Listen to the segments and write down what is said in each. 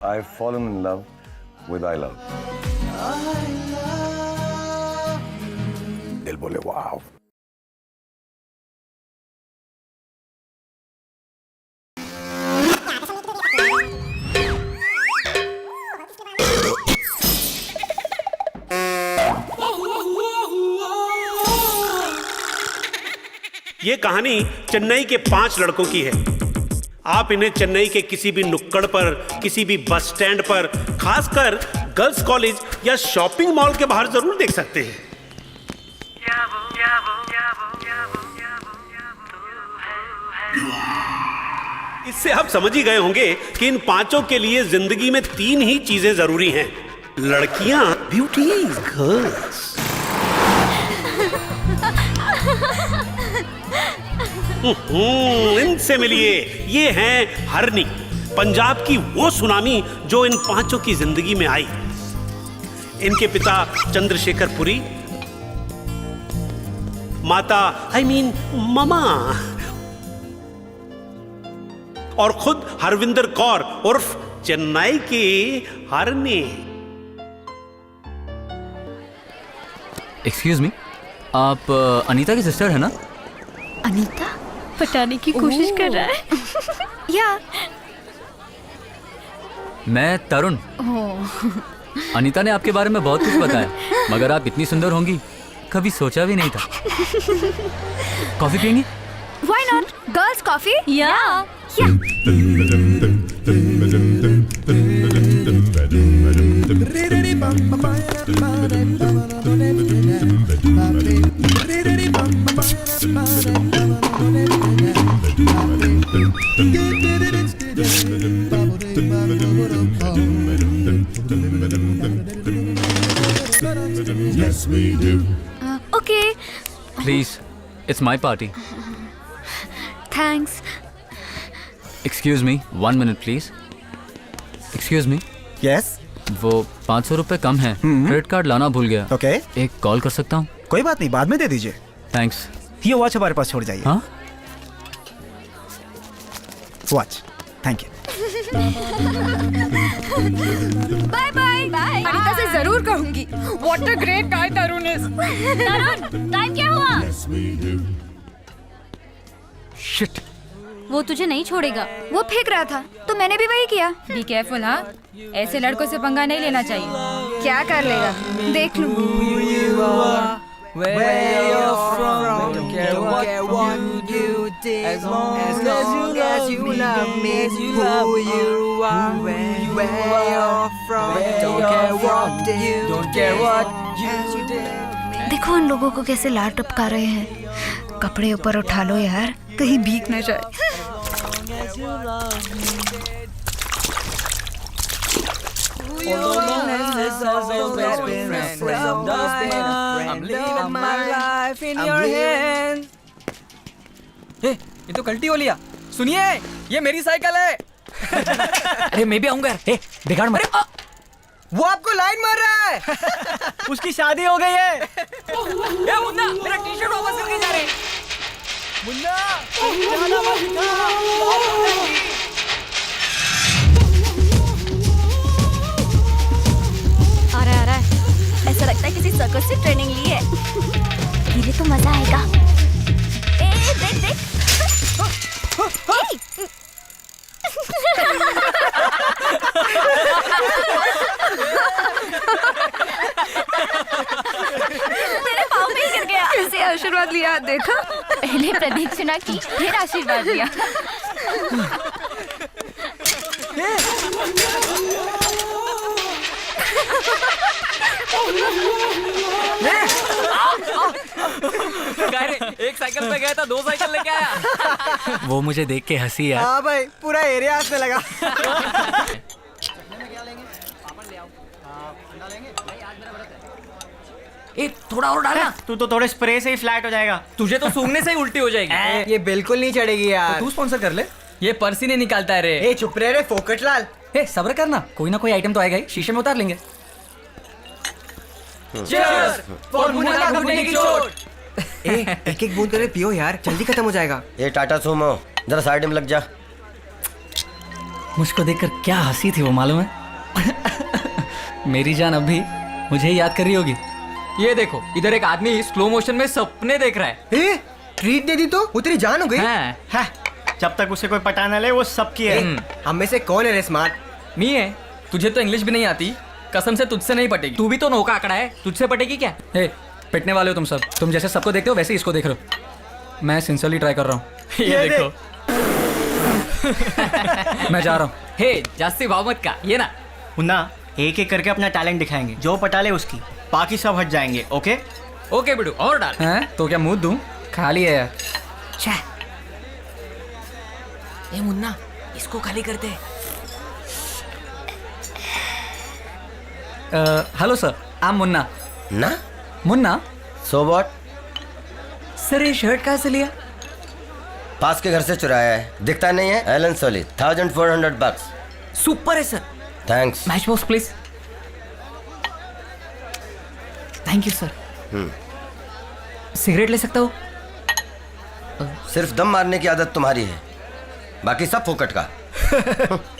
I've fallen in love with I love. दिल बोले वाव. ये कहानी चेन्नई के 5 लड़कों की है। आप इन्हें चेन्नई के किसी भी नुक्कड़ पर, किसी भी बस स्टैंड पर, खासकर गर्ल्स कॉलेज या शॉपिंग मॉल के बाहर जरूर देख सकते हैं। इससे आप समझ ही गए होंगे कि इन 5 के लिए जिंदगी में 3 ही चीजें जरूरी हैं: लड़कियां, ब्यूटी, गर्ल्स। इनसे मिलिए, ये हैं हरनी, पंजाब की वो सुनामी जो इन 5 की जिंदगी में आई। इनके पिता चंद्रशेखर पुरी, माता ममा, और खुद हरविंदर कौर उर्फ चेन्नई की हरनी। एक्सक्यूज मी, आप अनीता की सिस्टर है ना? अनीता पटाने की कोशिश कर रहा है। या मैं तरुण। अनीता ने आपके बारे में बहुत कुछ बताया, मगर आप इतनी सुंदर होंगी कभी सोचा भी नहीं था। Coffee पियेंगी? Why not? Girls coffee? Yeah. Yes, we do. Okay. Please, it's my party. Thanks. Excuse me, 1 minute please. Excuse me. Yes. वो 500 रुपए कम है, क्रेडिट कार्ड लाना भूल गया। ओके। एक कॉल कर सकता हूँ? कोई बात नहीं, बाद में दे दीजिए। थैंक्स। ये वॉच हमारे पास छोड़ जाइए। हाँ? Watch, thank you. Bye bye. Bye. Anita से जरूर कहूंगी, What a great guy Tarun is. Tarun, time क्या हुआ? Shit. वो तुझे नहीं छोड़ेगा। वो फेंक रहा था तो मैंने भी वही किया। Be careful हाँ, ऐसे लड़कों से पंगा नहीं लेना चाहिए। क्या कर लेगा, देख लूंगी। Where you're from, don't care what you did, as long as you love me, who you are, where you're from, don't care what you did. देखो उन लोगों को कैसे लार टपका रहे हैं। कपड़े ऊपर उठा लो यार, कहीं भीग न जाए। I'm living my life in your hands. ये तो कल्टी हो लिया। सुनिए, ये मेरी साइकिल है। अरे मैं भी आऊंगा यार। बिगाड़ मत। वो आपको लाइन मार रहा है। उसकी शादी हो गई है। ए मुन्ना, मेरा टी-शर्ट वापस करके जा रहे। मुन्ना, जाना मत दिखा। आ रहा है। ऐसा लगता है किसी सर्कस से ट्रेनिंग ली है। धीरे तो मजा आएगा। ए देख देख। मेरे पाँव में ही गिर गया। कैसे आशीर्वाद लिया देखा? पहले प्रदक्षिणा की, फिर आशीर्वाद लिया। एक साइकिल पे गया था, 2 साइकिल लेके आया। वो मुझे देख के हंसी यार। हाँ भाई, पूरा एरिया हंसने लगा। थोड़ा और डालना। तू तो थोड़े स्प्रे से ही फ्लैट हो जाएगा। तुझे तो सूंघने से ही उल्टी हो जाएगी। ये बिल्कुल नहीं चढ़ेगी यार। तू स्पॉन्सर कर ले। ये पर्सी नहीं निकालता है रे। ए चुप रहे रे फोकट लाल। ए सब्र करना, कोई ना कोई आइटम तो आएगा ही, शीशे में उतार लेंगे। Cheers for मुन्ना घुटने की चोट। एक एक बूंद करके पियो यार, जल्दी खत्म हो जाएगा। ये टाटा सुमो, जरा साइड में लग जा। मुझको देखकर क्या हंसी थी वो, मालूम है? मेरी जान अब भी मुझे ही याद कर रही होगी। ये देखो, इधर एक आदमी स्लो मोशन में सपने देख रहा है। ए, ट्रीट दे दी तो वो तेरी जान हो गई। हाँ, है जब तक उसे कोई पटा न ले वो सबकी है। हम में से कौन है रे स्मार्ट? मी है, तुझे तो इंग्लिश भी नहीं आती, कसम से तुझसे नहीं पटेगी। तू भी तो नौका आंकड़ा है, तुझसे पटेगी क्या? ए, पिटने वाले हो तुम सब। तुम जैसे सबको देखते हो वैसे ही इसको देख रहे हो। मैं सिंसियरली ट्राई कर रहा हूँ। ये देखो। मैं जा रहा हूँ। हे, जास्ती भाव मत का, ये ना। मुन्ना एक एक करके अपना टैलेंट दिखाएंगे, जो पटा ले उसकी, बाकी सब हट जाएंगे। ओके ओके बिडू, और डाल। हैं? तो क्या मुंह दूं? खाली है यार। ए मुन्ना, इसको खाली करते। Hello sir, I am Munna. ना मुन्ना? So what? सर ये शर्ट कहाँ से लिया? पास के घर से चुराया है, दिखता नहीं है? एलन सोली, 1400 bucks। सुपर है sir. Thanks. Match box please. Thank you sir. Cigarette ले सकता हूँ? सिर्फ दम मारने की आदत तुम्हारी है, बाकी सब फोकट का।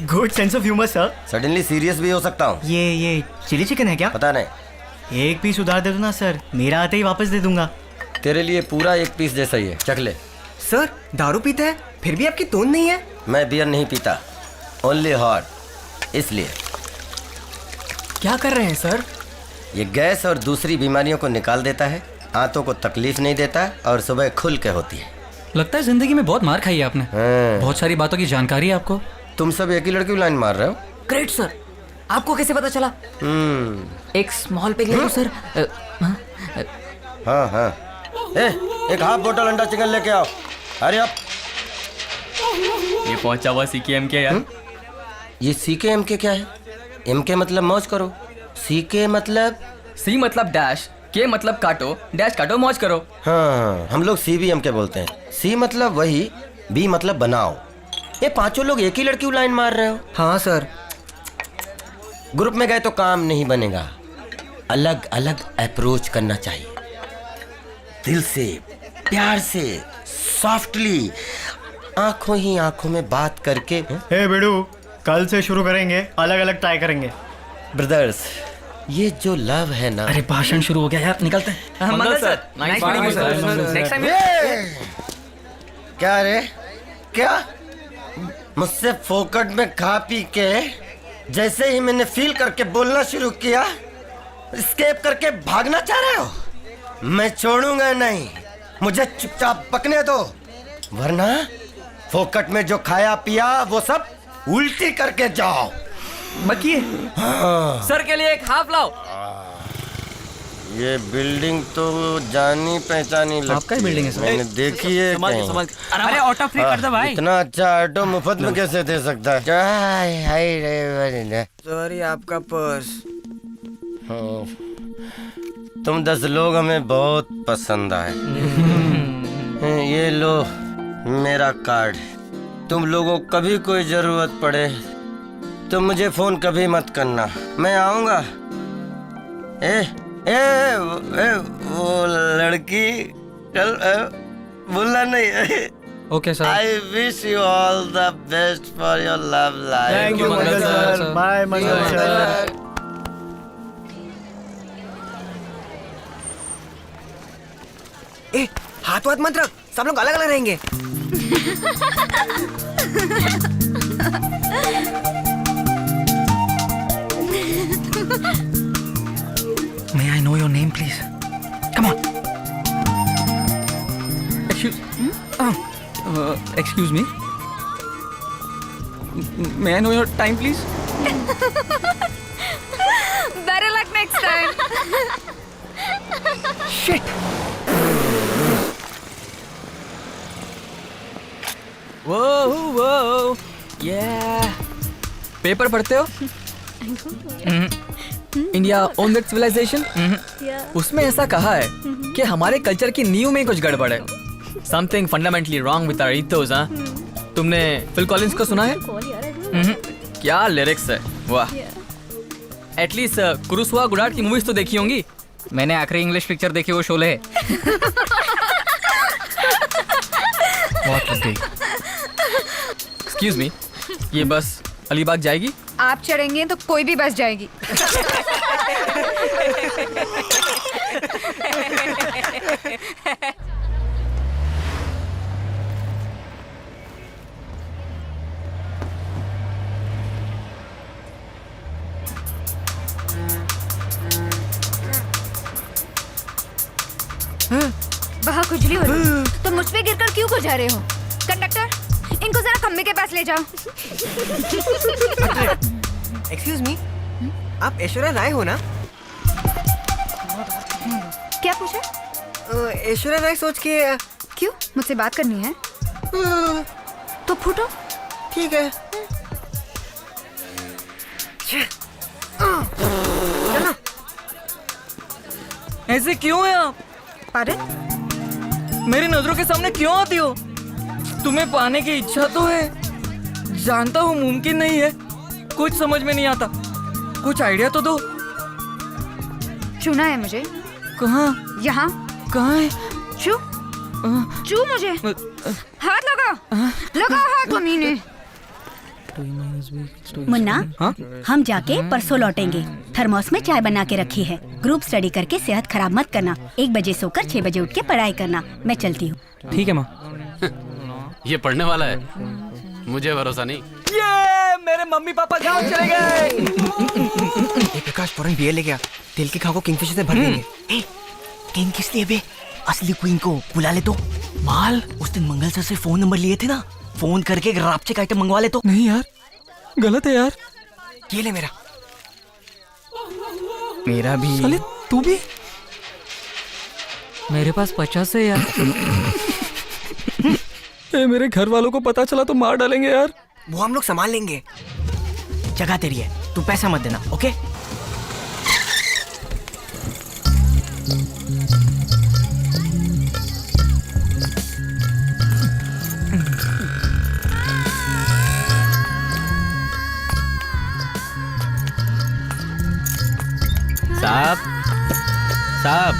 Good sense of humour sir. Suddenly serious भी हो सकता हूँ। ये चिली चिकन है क्या? पता नहीं, एक पीस उधार दे दो ना सर, मेरा आते ही वापस दे दूंगा। तेरे लिए पूरा एक पीस जैसा ही है, चख ले। सर दारू पीते हैं फिर भी आपकी तोंद नहीं है। मैं बियर नहीं पीता, ओनली हॉट, इसलिए। क्या कर रहे हैं सर? ये गैस और दूसरी बीमारियों को निकाल देता है, आंतों को तकलीफ नहीं देता और सुबह खुल के होती है। लगता है जिंदगी में बहुत मार खाई है आपने। बहुत सारी बातों की जानकारी है आपको। तुम सब एक ही लड़की को लाइन मार रहे हो? ग्रेट सर, आपको कैसे पता चला? एक स्मॉल पे गया सर। हाँ हाँ। एक हाफ बोतल अंडा चिकन लेके आओ। अरे अब ये पहुंचा हुआ CKM के यार। ये CKM के क्या है? MK मतलब मौज करो, CK मतलब? C मतलब डैश, K मतलब काटो, डैश काटो मौज करो। हाँ, हम लोग CBMK बोलते हैं। C मतलब वही, B मतलब बनाओ। ये पांचों लोग एक ही लड़की को लाइन मार रहे हो? हाँ सर। ग्रुप में गए तो काम नहीं बनेगा, अलग अलग अप्रोच करना चाहिए। दिल से, प्यार से, सॉफ्टली, आंखों ही आंखों में बात करके। हे बिडू, कल से शुरू करेंगे, अलग अलग ट्राई करेंगे। ब्रदर्स, ये जो लव है ना। अरे भाषण शुरू हो गया यार, निकलते हैं। Mangal sir, nice meeting you sir. Next time. क्या रे, क्या मुझसे फोकट में खा पी के जैसे ही मैंने फील करके बोलना शुरू किया, एस्केप करके भागना चाह रहे हो? मैं छोड़ूंगा नहीं, मुझे चुपचाप पकने दो, वरना फोकट में जो खाया पिया वो सब उल्टी करके जाओ। बकिए। हाँ। सर के लिए एक हाफ लाओ। ये बिल्डिंग तो जानी पहचानी लगती है। आपका ही बिल्डिंग है सर। मैंने देखी है कहीं। अरे ऑटो फ्री कर दो भाई। इतना अच्छा ऑटो मुफ्त में कैसे दे सकता है? सॉरी, आपका पर्स। तुम 10 लोग हमें बहुत पसंद आए। ये लो मेरा कार्ड, तुम लोगों को कभी कोई जरूरत पड़े तो मुझे फोन कभी मत करना, मैं आऊंगा। वो लड़की कल बोलना नहीं। Okay sir. I wish you all the best for your love life. Thank you Mangal sir. Bye Mangal sir. ए, हाथ वाथ मत रख, सब लोग अलग अलग रहेंगे। May I know your name, please? Come on. Excuse me. May I know your time, please? Better luck next time. Shit. Whoa, yeah. Paper पढ़ते हो? India on that civilization. उसमें ऐसा कहा है कि हमारे कल्चर की नींव में कुछ गड़बड़ है। Something fundamentally wrong with our ethos. तुमने फिल कॉलिंस को सुना है? क्या लिरिक्स है, वाह। एटलीस्ट कुरुसुआ गुडार्ड की मूवीज तो देखी होंगी। मैंने आखिरी इंग्लिश पिक्चर देखी वो शोले है। एक्सक्यूज मी, ये बस अलीबाग जाएगी? आप चढ़ेंगे तो कोई भी बस जाएगी। वहाँ खुजली हो रही तो मुझ पे गिरकर क्यों गुजा रहे हो? कंडक्टर, इनको जरा खम्बे के पास ले जाओ। एक्सक्यूज मी, आप ऐश्वर्या राय हो ना? क्या पूछा? ऐश्वर्या राय सोच के क्यों, मुझसे बात करनी है? तो फूटो। ठीक है। चलो। ऐसे क्यों है आप? अरे मेरी नजरों के सामने क्यों आती हो? तुम्हें पाने की इच्छा तो है, जानता हूँ मुमकिन नहीं है, कुछ समझ में नहीं आता, कुछ आइडिया तो दो। छूना है मुझे। कहाँ? यहाँ। कहाँ है? छू छू मुझे, हाथ लगाओ, लगाओ हाथ कमीने। मुन्ना, हम जाके परसों लौटेंगे। थर्मोस में चाय बना के रखी है। ग्रुप स्टडी करके सेहत खराब मत करना। 1 बजे सोकर 6 बजे उठ के पढ़ाई करना। मैं चलती हूँ। ठीक है माँ। ये पढ़ने वाला है, मुझे भरोसा नहीं। ये मेरे मम्मी पापा गाँव चले गए। प्रकाश फौरन बियर लेके आ, तेल के खाओ को किंगफिशर से भर देंगे। किंग किस लिए बे? असली क्वीन को बुला ले तो। माल, उस दिन मंगल सर से फोन नंबर लिए थे ना, फोन करके एक रापचे का आइटम मंगवा ले तो। नहीं यार, गलत है यार। ये ले मेरा। मेरा भी। साले तू भी? मेरे पास 50 है यार। मेरे घर वालों को पता चला तो मार डालेंगे यार। वो हम लोग संभाल लेंगे। जगह तेरी है, तू पैसा मत देना, ओके? साहब, साहब।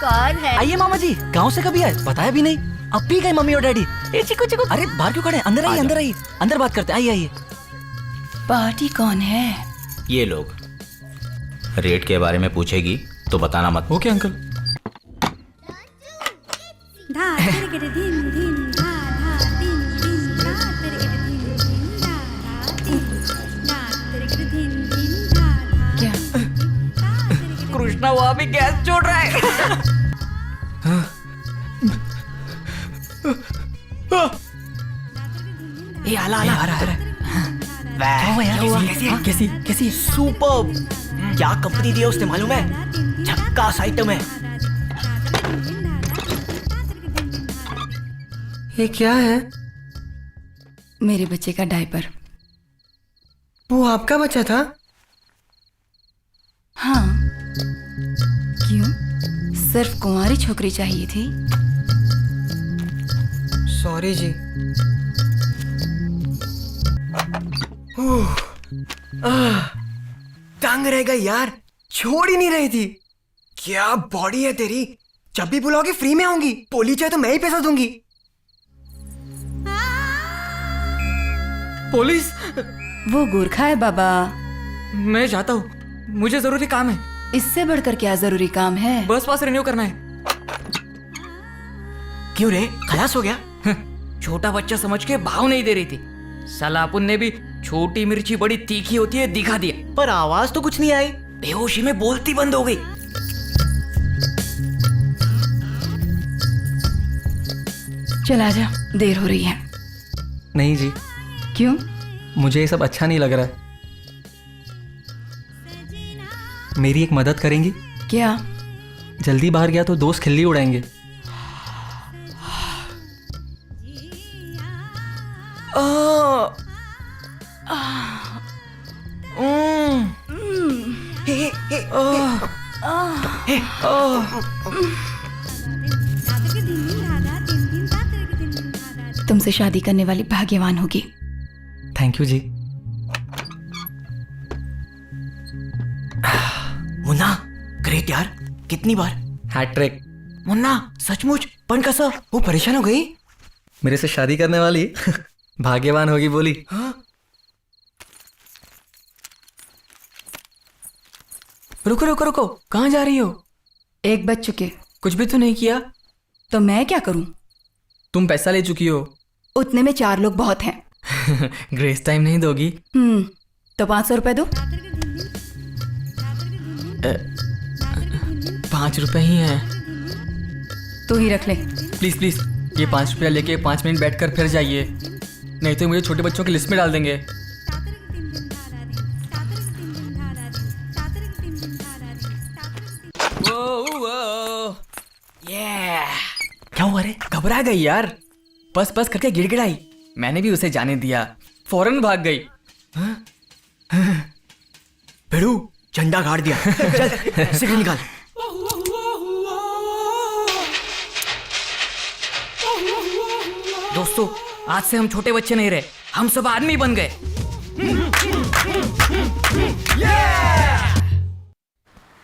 कौन है? आइए मामा जी, गांव से कभी आए? बताया भी नहीं। अब भी गए मम्मी और डैडी। चिकू चिकू। अरे बाहर क्यों खड़े हैं? अंदर आइए, अंदर आइए, अंदर बात करते हैं। आइए आइए। पार्टी कौन है? ये लोग। रेट के बारे में पूछेगी तो बताना मत। Okay uncle. क्या? कृष्णा वहाँ भी गैस छोड़ रहा है। ये आला आला आ रहा है। कैसी कैसी सुपर। क्या कंपनी दी है उसने मालूम है? झक्कास आइटम है। ये क्या है? मेरे बच्चे का डायपर। वो आपका बच्चा था? हाँ। क्यों? सिर्फ कुंवारी छोकरी चाहिए थी? सॉरी जी। तंग रह गई यार, छोड़ ही नहीं रही थी। क्या बॉडी है तेरी, जब भी बुलाओगे फ्री में आऊंगी। पोली चाहे तो मैं ही पैसा दूंगी। पुलिस? वो गोरखा है बाबा। मैं जाता हूँ, मुझे जरूरी काम है। इससे बढ़कर क्या जरूरी काम है? बस पास रिन्यू करना है। क्यों रे, खलास हो गया? छोटा बच्चा समझ के भाव नहीं दे रही थी। साला अपुन ने भी छोटी मिर्ची बड़ी तीखी होती है दिखा दिया। पर आवाज तो कुछ नहीं आई। बेहोशी में बोलती बंद हो गई। चला जा, देर हो रही है। नहीं जी। क्यों? मुझे ये सब अच्छा नहीं लग रहा है। मेरी एक मदद करेंगी? क्या? जल्दी बाहर गया तो दोस्त खिल्ली उड़ाएंगे। तुमसे शादी करने वाली भाग्यवान होगी। Thank you ji. Munna, great यार। कितनी बार? हैट्रिक। मुन्ना सचमुच पन कैसा? वो परेशान हो गई। मेरे से शादी करने वाली भाग्यवान होगी बोली। रुको रुको रुको, कहाँ जा रही हो? 1 बज चुके। कुछ भी तो नहीं किया। तो मैं क्या करूं? तुम पैसा ले चुकी हो। उतने में 4 लोग बहुत हैं। ग्रेस टाइम नहीं दोगी? तो 500 रुपए दो। 5 रुपए ही हैं। तू ही रख ले। प्लीज प्लीज, ये 5 रुपया लेके 5 मिनट बैठकर फिर जाइए, नहीं तो मुझे छोटे बच्चों की लिस्ट में डाल देंगे। क्या हुआ रे? घबरा गई यार, बस बस करके गिड़गिड़ाई। मैंने भी उसे जाने दिया, फौरन भाग गई। भिड़ू, झंडा गाड़ दिया। चल सिगरेट निकाल। दोस्तों, आज से हम छोटे बच्चे नहीं रहे, हम सब आदमी बन गए।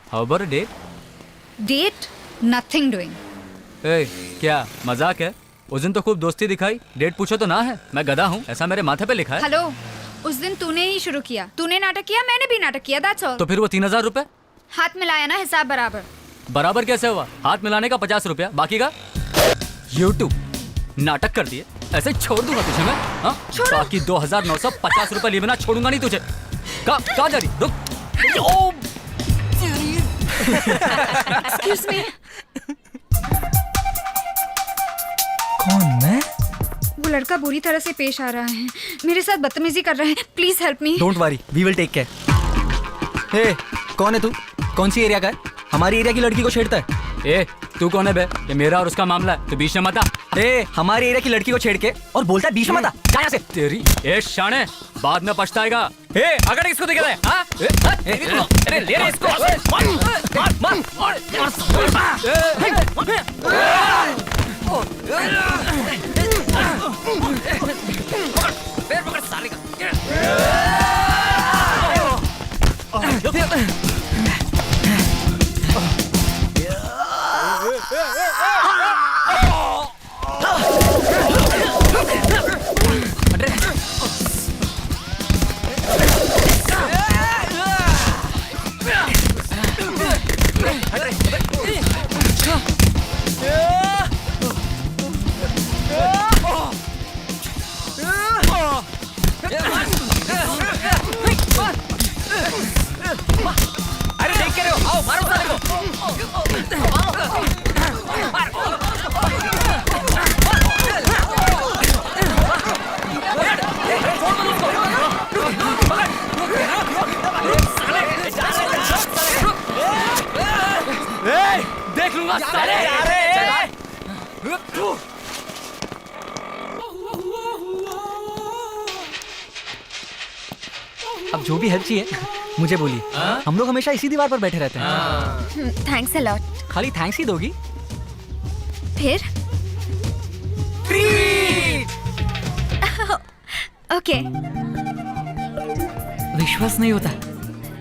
How about a date? Date? Nothing doing. ए, क्या मजाक है? उस दिन तो खूब दोस्ती दिखाई, डेट पूछो तो ना है। मैं गधा हूँ, ऐसा मेरे माथे पे लिखा है। हेलो, उस दिन तूने ही शुरू किया। तूने नाटक किया, मैंने भी नाटक किया, दैट्स ऑल। तो फिर वो 3000 रुपए? हाथ मिलाया ना, हिसाब बराबर। बराबर कैसे हुआ? हाथ मिलाने का 50 रुपया, बाकी का यूट्यूब। नाटक कर दिए, ऐसे छोड़ दूंगा तुझे मैं। हाँ, बाकी 2950 रुपए लिए बिना छोड़ूंगा नहीं तुझे। कहाँ जा रही? रुक। Excuse me. कौन? मैं? वो लड़का बुरी तरह से पेश आ रहा है, मेरे साथ बदतमीजी कर रहा है। Please help me. Don't worry, we will take care. Hey, कौन है तू? कौन सी एरिया का है? हमारी एरिया की लड़की को छेड़ता है। ए, तू कौन है बे? ये मेरा और उसका मामला है, तो बीच में मत आ। ए, हमारी एरिया की लड़की को छेड़ के और बोलता है बीच में मत आ। जा यहाँ से। तेरी ए शाने, बाद में पछताएगा। ए, अगर इसको दिखा दे। हाँ? अरे ले रे इसको। अरे देख के रहे हो, आओ मारो साले को। देख लूंगा साले। अब जो भी हेल्प चाहिए मुझे बोलिए। हम लोग हमेशा इसी दीवार पर बैठे रहते हैं। Thanks a lot. खाली थैंक्स ही दोगी? फिर ओके। विश्वास नहीं होता,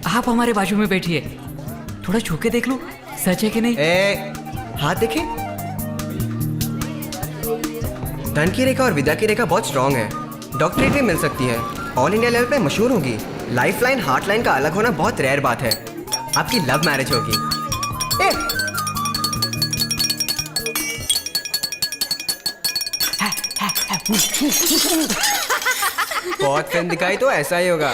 आप हमारे बाजू में बैठिए, थोड़ा छू के देख लो, सच है कि नहीं? हाथ देखे। धन की रेखा और विद्या की रेखा बहुत स्ट्रांग है, डॉक्टरेट भी मिल सकती है, ऑल इंडिया लेवल पे मशहूर होगी। लाइफ लाइन हार्ट लाइन का अलग होना बहुत रेयर बात है। आपकी लव मैरिज होगी। बहुत फिल्म दिखाई तो ऐसा ही होगा।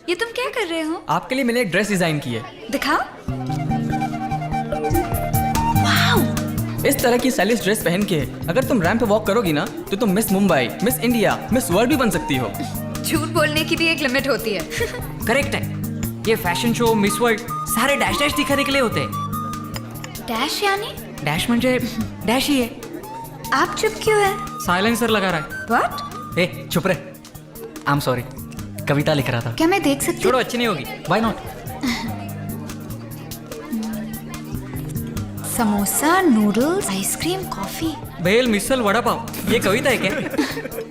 ये तुम क्या कर रहे हो? आपके लिए मैंने एक ड्रेस डिजाइन की है, दिखाओ। इस तरह की स्टाइलिश ड्रेस पहन के अगर तुम रैंप पे वॉक करोगी ना, तो तुम miss Mumbai, miss India, miss world भी बन सकती हो। झूठ बोलने की भी एक लिमिट होती है। करेक्ट है, ये फैशन शो, मिस वर्ल्ड सारे डैश डैश दिखाने के लिए होते हैं। डैश यानी? डैश म्हणजे डैश ही है। आप चुप क्यों है? साइलेंसर लगा रहा है। व्हाट? ए, चुप रहे। आई एम सॉरी, कविता लिख रहा था। क्या मैं देख सकती हूँ? छोड़ो, अच्छी नहीं होगी। Why not? Samosa, noodles, ice cream, coffee, भेल, मिसल, वड़ा पाव, ये कविता है क्या?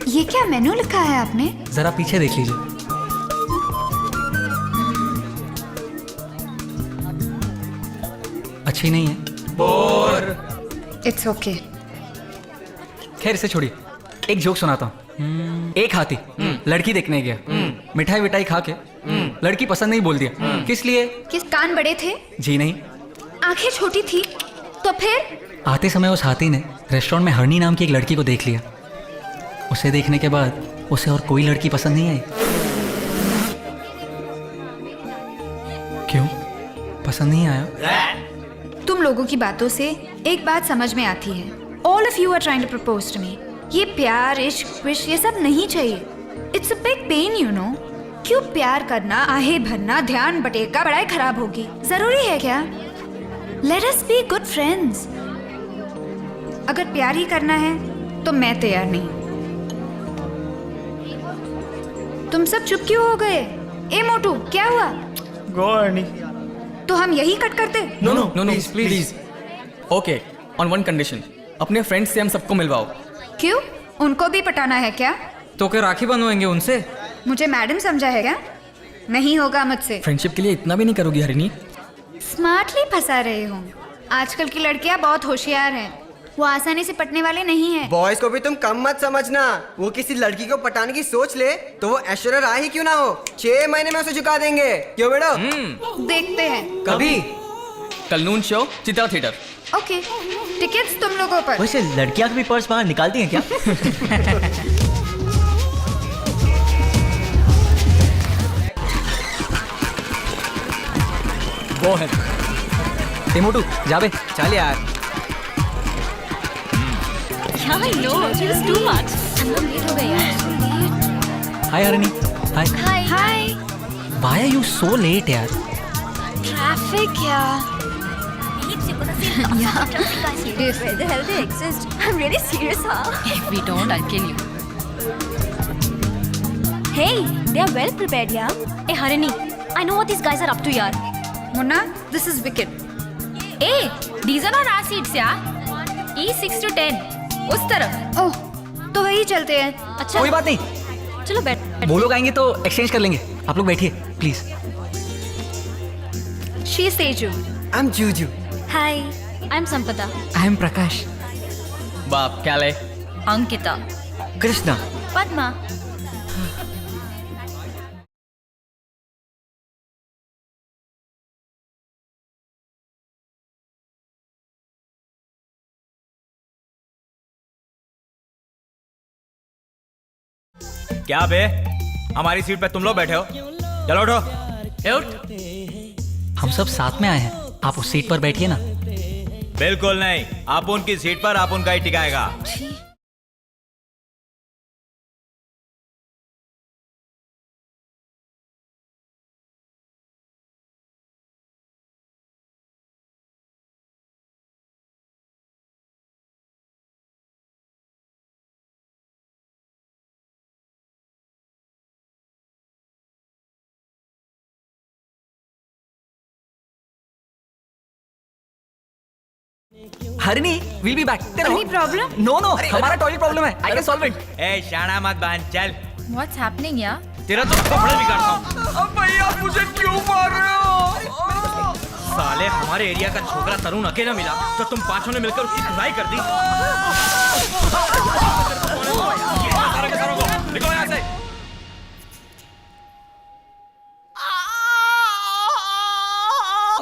ये क्या मेनू लिखा है आपने? जरा पीछे देख लीजिए। अच्छी नहीं है। It's okay. खैर इसे छोड़िए, एक जोक सुनाता हूँ। एक हाथी लड़की देखने गया, मिठाई विठाई खा के लड़की पसंद नहीं बोल दिया। किस लिए? किस कान बड़े थे, जी नहीं, आंखें छोटी थी, तो फिर आते समय उस हाथी ने रेस्टोरेंट में हरनी नाम की एक लड़की को देख लिया। उसे देखने के बाद उसे और कोई लड़की पसंद नहीं आई। क्यों पसंद नहीं आया? तुम लोगों की बातों से एक बात समझ में आती है। All of you are trying to propose to me. ये प्यार, इश्क, विश ये सब नहीं चाहिए। It's a big pain, you know. क्यों प्यार करना, आहे भरना, ध्यान बटेगा, पढ़ाई खराब होगी, जरूरी है क्या? Let us be good friends. अगर प्यार ही करना है तो मैं तैयार नहीं। तुम सब चुप क्यों हो गए? ए मोटू, क्या हुआ? गो अर्नी। तो हम यही कट करते? No no no no please. Okay, on one condition, अपने फ्रेंड्स से हम सबको मिलवाओ। क्यों? उनको भी पटाना है क्या? तो क्या राखी बनवाएंगे उनसे? मुझे मैडम समझा है क्या? नहीं होगा मुझसे। फ्रेंडशिप के लिए इतना भी नहीं करोगी हरिणी? स्मार्टली फंसा रहे हो। आजकल की लड़कियां बहुत होशियार हैं, वो आसानी से पटने वाले नहीं हैं। बॉयज को भी तुम कम मत समझना। वो किसी लड़की को पटाने की सोच ले तो वो ऐश्वर्या राय ही क्यों ना हो, 6 महीने में उसे झुका देंगे। क्यों बेटो? देखते हैं। कभी कल noon show, Chitra theatre. Okay, tickets तुम लोगों पर। वैसे लड़कियां भी पर्स बाहर निकालती हैं क्या? वो है मोटू, जा बे, चल यार। I know, she was too much. हम लोग लेट हो गए यार। हाय हरणी। हाय। हाय हाय। Why are you so late यार? ट्रैफिक यार। Where the hell they exist? I'm really serious, huh? If we don't, I'll kill you. Hey, they are well prepared, yeah. Hey, Harini, I know what these guys are up to, yaar. Munna, this is wicked. Hey, these are not our seats, yeah. E6 to 10. उस तरफ। ओह, तो वही चलते हैं। अच्छा। कोई बात नहीं, चलो बैठ। वो लोग आएंगे तो एक्सचेंज कर लेंगे। आप लोग बैठिए please. She is Teju. I'm Juju. Hi, I'm Sampada. I am Prakash. बाप क्या ले? Ankita. कृष्णा। Padma. क्या बे, हमारी सीट पे तुम लोग बैठे हो? चलो उठो। हम सब साथ में आए हैं, आप उस सीट पर बैठिए ना। बिल्कुल नहीं, आप उनकी सीट पर आप उनका ही टिकाएगा। Harini, we'll be back। Any problem? No no, हमारा टॉयलेट प्रॉब्लम है। I can solve it। ए शाना मत बहन, चल। What's happening, yeah? तेरा तो कपड़े बिगाड़ता हूँ। अब भैया मुझे क्यों मार रहे हो? साले, हमारे एरिया का छोकरा तरुण अकेला मिला तो तुम पांचों ने मिलकर उसकी धुलाई कर दी। निकलो यहाँ से।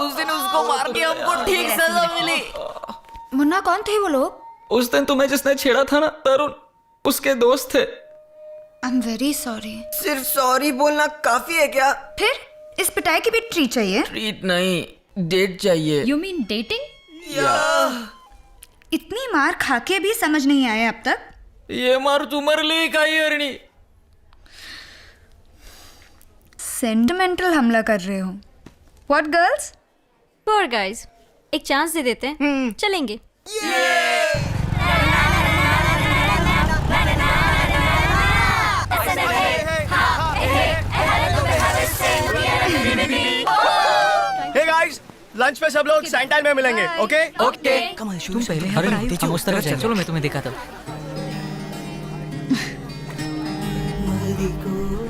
उस दिन उसको मार के हमको ठीक सजा मिली। मुन्ना, कौन थे वो लोग? उस दिन तुम्हें जिसने छेड़ा था ना, तरुण, उसके दोस्त थे। I'm very sorry. सिर्फ सॉरी बोलना काफी है क्या? फिर इस पिटाई की भी ट्रीट चाहिए? ट्रीट नहीं, डेट चाहिए। You mean dating? इतनी मार खा के भी समझ नहीं आए अब तक? ये मार तुम्हारे लिए खाई हरणी। सेंटिमेंटल हमला कर रहे हो। What girls? Poor guys. एक चांस दे देते हैं, चलेंगे। Hey guys, लंच पे सब लोग सैंटाइन में मिलेंगे, ओके? ओके। तुम पहले हरिणी, हम उस तरफ चलो, मैं तुम्हें दिखाता हूँ।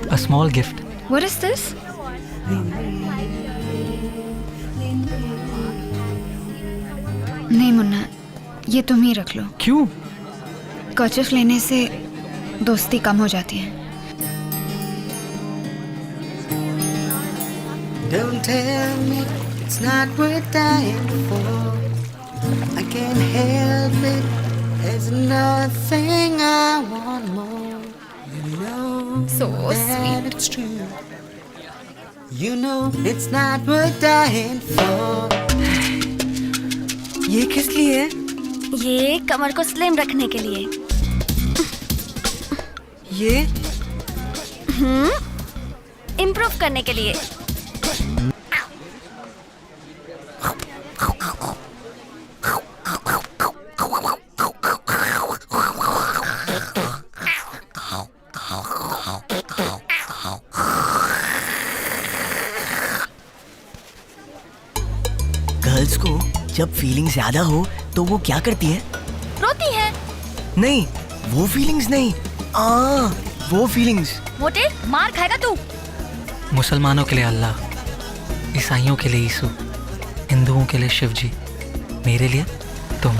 A small gift। What is this? नहीं मुन्ना, ये तुम ही रख लो। क्यों? कर्चिफ लेने से दोस्ती कम हो जाती है। Don't tell me it's not worth dying for. I can't help it. There's another thing I want more. You know So that sweet. it's true. You know it's not worth dying for. ये किस लिए? ये कमर को slim रखने के लिए। ये improve करने के लिए। गर्ल्स को जब फीलिंग ज्यादा हो तो वो क्या करती है? रोती है। नहीं, वो फीलिंग्स नहीं, वो फीलिंग्स। मोटे मार खाएगा तू। मुसलमानों के लिए अल्लाह, ईसाइयों के लिए यीशु, हिंदुओं के लिए शिव जी, मेरे लिए तुम।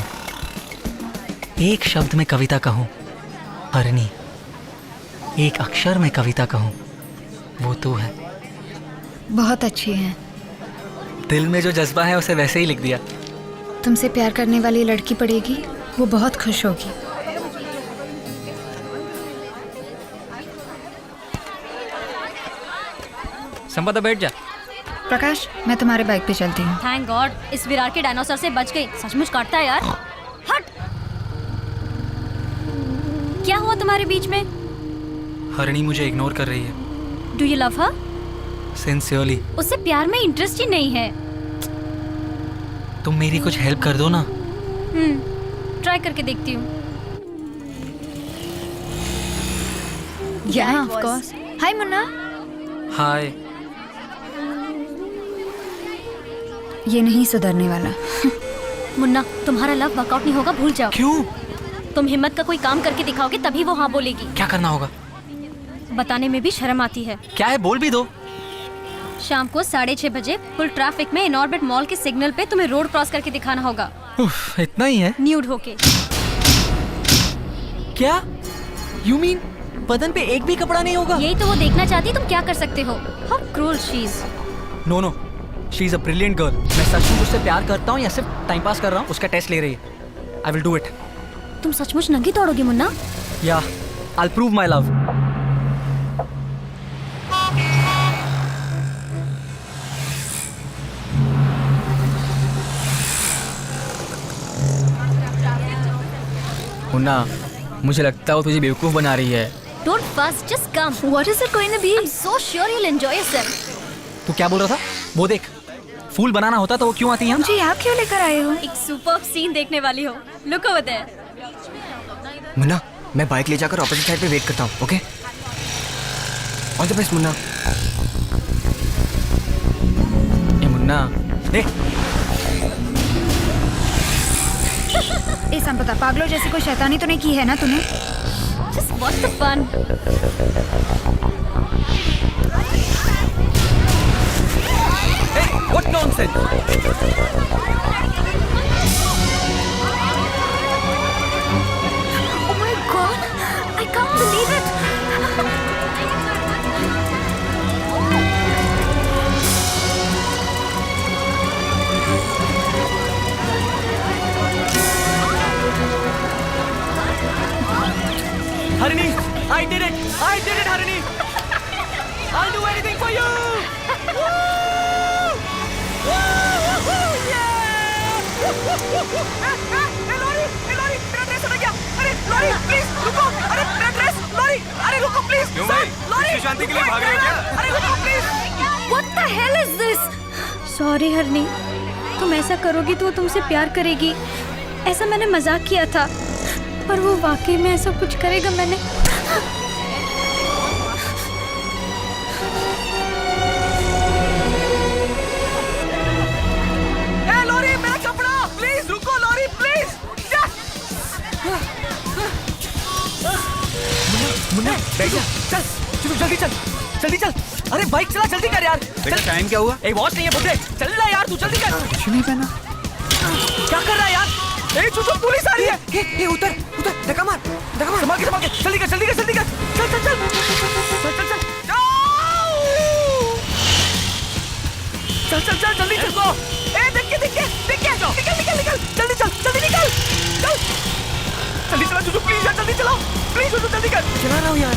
एक शब्द में कविता कहूँ हरणी, एक अक्षर में कविता कहूँ वो तू है। बहुत अच्छी है। दिल में जो जज्बा है उसे वैसे ही लिख दिया। तुमसे प्यार करने वाली लड़की पड़ेगी, वो बहुत खुश होगी। संपदा बैठ जा। प्रकाश, मैं तुम्हारे बाइक पे चलती हूँ। थैंक गॉड, इस विरार के डायनासोर से बच गई। सचमुच काटता है यार। हट। क्या हुआ तुम्हारे बीच में? हरणी मुझे इग्नोर कर रही है। Do you love her? Sincerely. उससे प्यार में इंटरेस्ट ही नहीं है। तुम मेरी कुछ हेल्प कर दो ना। ट्राई करके देखती हूँ। Yeah, of course. Hi, Munna. हाय। ये नहीं सुधरने वाला। मुन्ना, तुम्हारा लव वर्कआउट नहीं होगा, भूल जाओ। क्यों? तुम हिम्मत का कोई काम करके दिखाओगे तभी वो हाँ बोलेगी। क्या करना होगा? बताने में भी शर्म आती है। क्या है, बोल भी दो। शाम को 6:30 बजे फुल ट्रैफिक में इनऑर्बिट मॉल के सिग्नल पे तुम्हें रोड क्रॉस करके दिखाना होगा। उफ, इतना ही है? न्यूड होके। क्या? You mean बदन पे एक भी कपड़ा नहीं होगा? यही तो वो देखना चाहती, तुम क्या कर सकते हो? How cruel she is. No no, she is a brilliant girl. मैं सचमुच उससे प्यार करता हूँ या सिर्फ टाइम पास कर रहा हूँ, उसका टेस्ट ले रही है। I will do it. तुम सचमुच नंगी दौड़ोगे मुन्ना? या I will prove my love. Munna, मुझे लगता है वो तुझे बेवकूफ बना रही है। Don't fuss, just come. What is it going to be? I'm so sure you'll enjoy yourself. तू क्या बोल रहा था? वो देख, फूल बनाना होता तो वो क्यों आती है? मुझे यहाँ क्यों लेकर आए हो? एक सुपर्ब सीन देखने वाली हो। Look over there. मुन्ना, मैं बाइक ले जाकर ऑपोजिट साइड पे वेट करता हूँ, okay? All the best Munna. ए मुन्ना, देख, ए संपदा, पागलों जैसी कोई शैतानी तो नहीं की है ना तूने? Just watch the fun. what nonsense? Oh my God! I can't believe it. Harini, I did it! I did it, Harini! I'll do anything for you! Woo! Woo! Woo! Yeah! Lori, मेरा dress उड़ गया! अरे lorry, please रुको! अरे मेरा dress, lorry! अरे रुको please! क्यों भाई? विश्व शांति के लिए भाग रहे हो क्या? अरे रुको please! What the hell is this? Sorry हरनी, तुम ऐसा करोगी तो वो तुमसे प्यार करेगी। ऐसा मैंने मजाक किया था, पर वो वाकई में ऐसा कुछ करेगा। मैंने लॉरी, मेरा कपड़ा! प्लीज रुको लॉरी, प्लीज! मुन्ना, बैठ जा, चल, जल्दी चल, जल्दी चल! अरे बाइक चला, जल्दी कर यार! बेटा टाइम क्या हुआ? एक वॉच नहीं है बुड्ढे, चल रहा यार, तू जल्दी कर! कुछ नहीं पहना। क्या कर रहा है यार? ए चुप, पुलिस आ रही है! ए उतर, धक्का मार, संभाल के, जल्दी कर, जल्दी कर! चल! चल चल चल जल्दी चल। ए देख के निकल जल्दी चल जल्दी निकल चल जल्दी चला जुजू प्लीज यार जल्दी चलाओ प्लीज जुजू जल्दी कर। चला रहा हूँ यार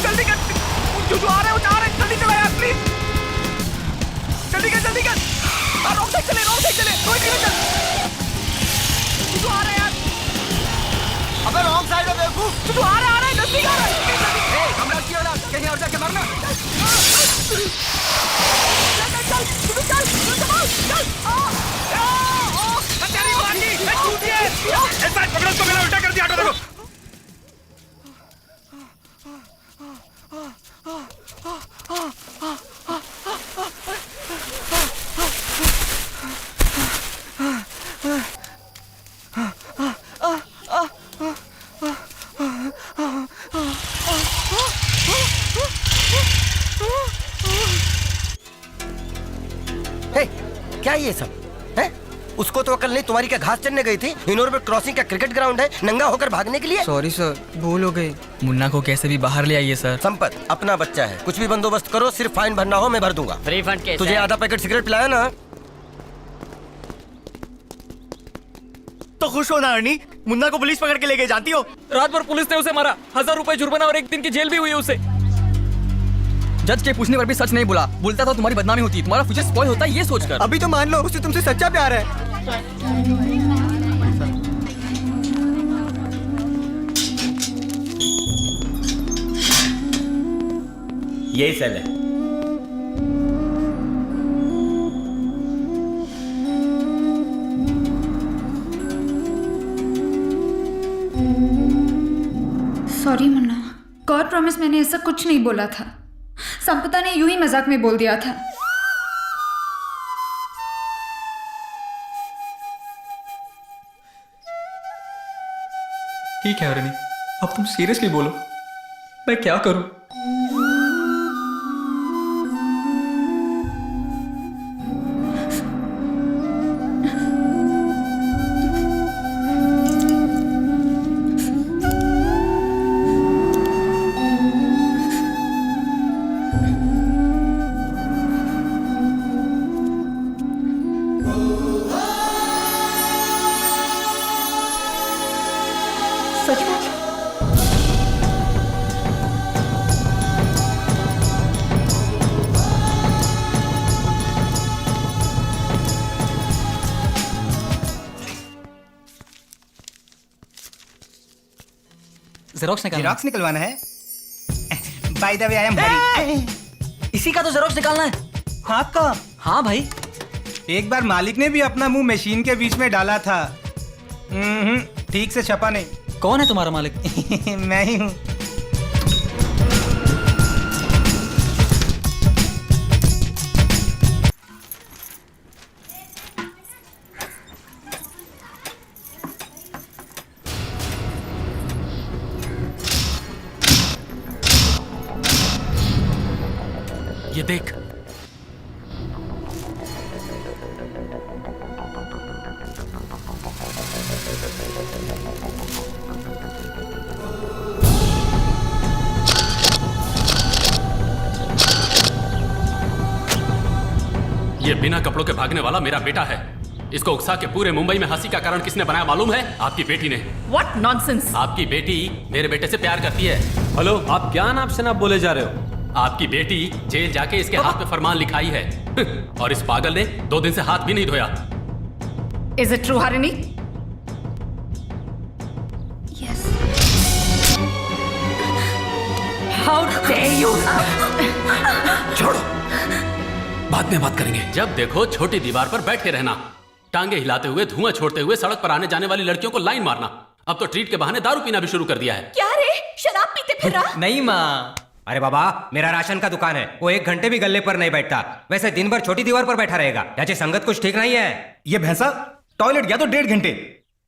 जल्दी कर जुजू आ रहे हैं जल्दी चला यार प्लीज जल्दी कर रोड साइड चले कोई नहीं चल जुजू आ रहे हैं यार। अबे रॉन्ग साइड में देखो जुजू आ रहे हैं नजदीक आ रहे हैं। ए हम लोग क्यों ना कहीं और जाके मारना पकड़ो तो मेरा उल्टा कर दिया ऑटो देखो। क्या ये सब है? उसको तो अकल नहीं, तुम्हारी क्या घास चढ़ने गई थी? इनोर्बिट क्रॉसिंग का क्रिकेट ग्राउंड है, नंगा होकर भागने के लिए। सॉरी सर, भूल हो गई। मुन्ना को कैसे भी बाहर ले आइए सर। संपत अपना बच्चा है, कुछ भी बंदोबस्त करो, सिर्फ फाइन भरना हो मैं भर दूंगा। फ्री फंड कैसे? तुझे आधा पैकेट सिगरेट पिलाया ना तो खुश हो ना अर्नी, मुन्ना को पुलिस पकड़ के ले गई, जानती हो? रात भर पुलिस ने उसे मारा, 1000 रुपए जुर्माना और 1 दिन की जेल भी हुई उसे। जज के पूछने पर भी सच नहीं बोलता तो तुम्हारी बदनामी होती, तुम्हारा फ्यूचर स्पॉइल होता ये सोचकर। अभी तो मान लो उसे तुमसे सच्चा प्यार है। यही सेल है। सॉरी मुन्ना, गॉड प्रॉमिस मैंने ऐसा कुछ नहीं बोला था। संपदा ने यूं ही मजाक में बोल दिया था। ठीक है अरनी, अब तुम सीरियसली बोलो, मैं क्या करूं? जेरोक्स निकलवाना है। By the way I am Hari. इसी का तो जेरोक्स निकालना है। हाथ का? हाँ भाई, एक बार मालिक ने भी अपना मुंह मशीन के बीच में डाला था, ठीक से छपा नहीं। कौन है तुम्हारा मालिक? मैं ही हूँ। ये देख, ये बिना कपड़ों के भागने वाला मेरा बेटा है। इसको उकसा के पूरे मुंबई में हंसी का कारण किसने बनाया मालूम है? आपकी बेटी ने। What nonsense! आपकी बेटी मेरे बेटे से प्यार करती है। हेलो, आप क्या नाप से नाप बोले जा रहे हो? आपकी बेटी जेल जाके इसके हाथ में फरमान लिखाई है और इस पागल ने 2 दिन से हाथ भी नहीं धोया। Is it true, Harini? Yes. How dare you! छोड़ो, बाद में बात करेंगे। जब देखो छोटी दीवार पर बैठे रहना, टांगे हिलाते हुए, धुआं छोड़ते हुए सड़क पर आने जाने वाली लड़कियों को लाइन मारना। अब तो ट्रीट के बहाने दारू पीना भी शुरू कर दिया है। क्या रे, शराब पीते फिर रहा? नहीं माँ। अरे बाबा, मेरा राशन का दुकान है, वो 1 घंटे भी गल्ले पर नहीं बैठता। वैसे दिन भर छोटी दीवार पर बैठा रहेगा। चाचे संगत कुछ ठीक नहीं है। ये भैंसा टॉयलेट गया तो 1.5 घंटे,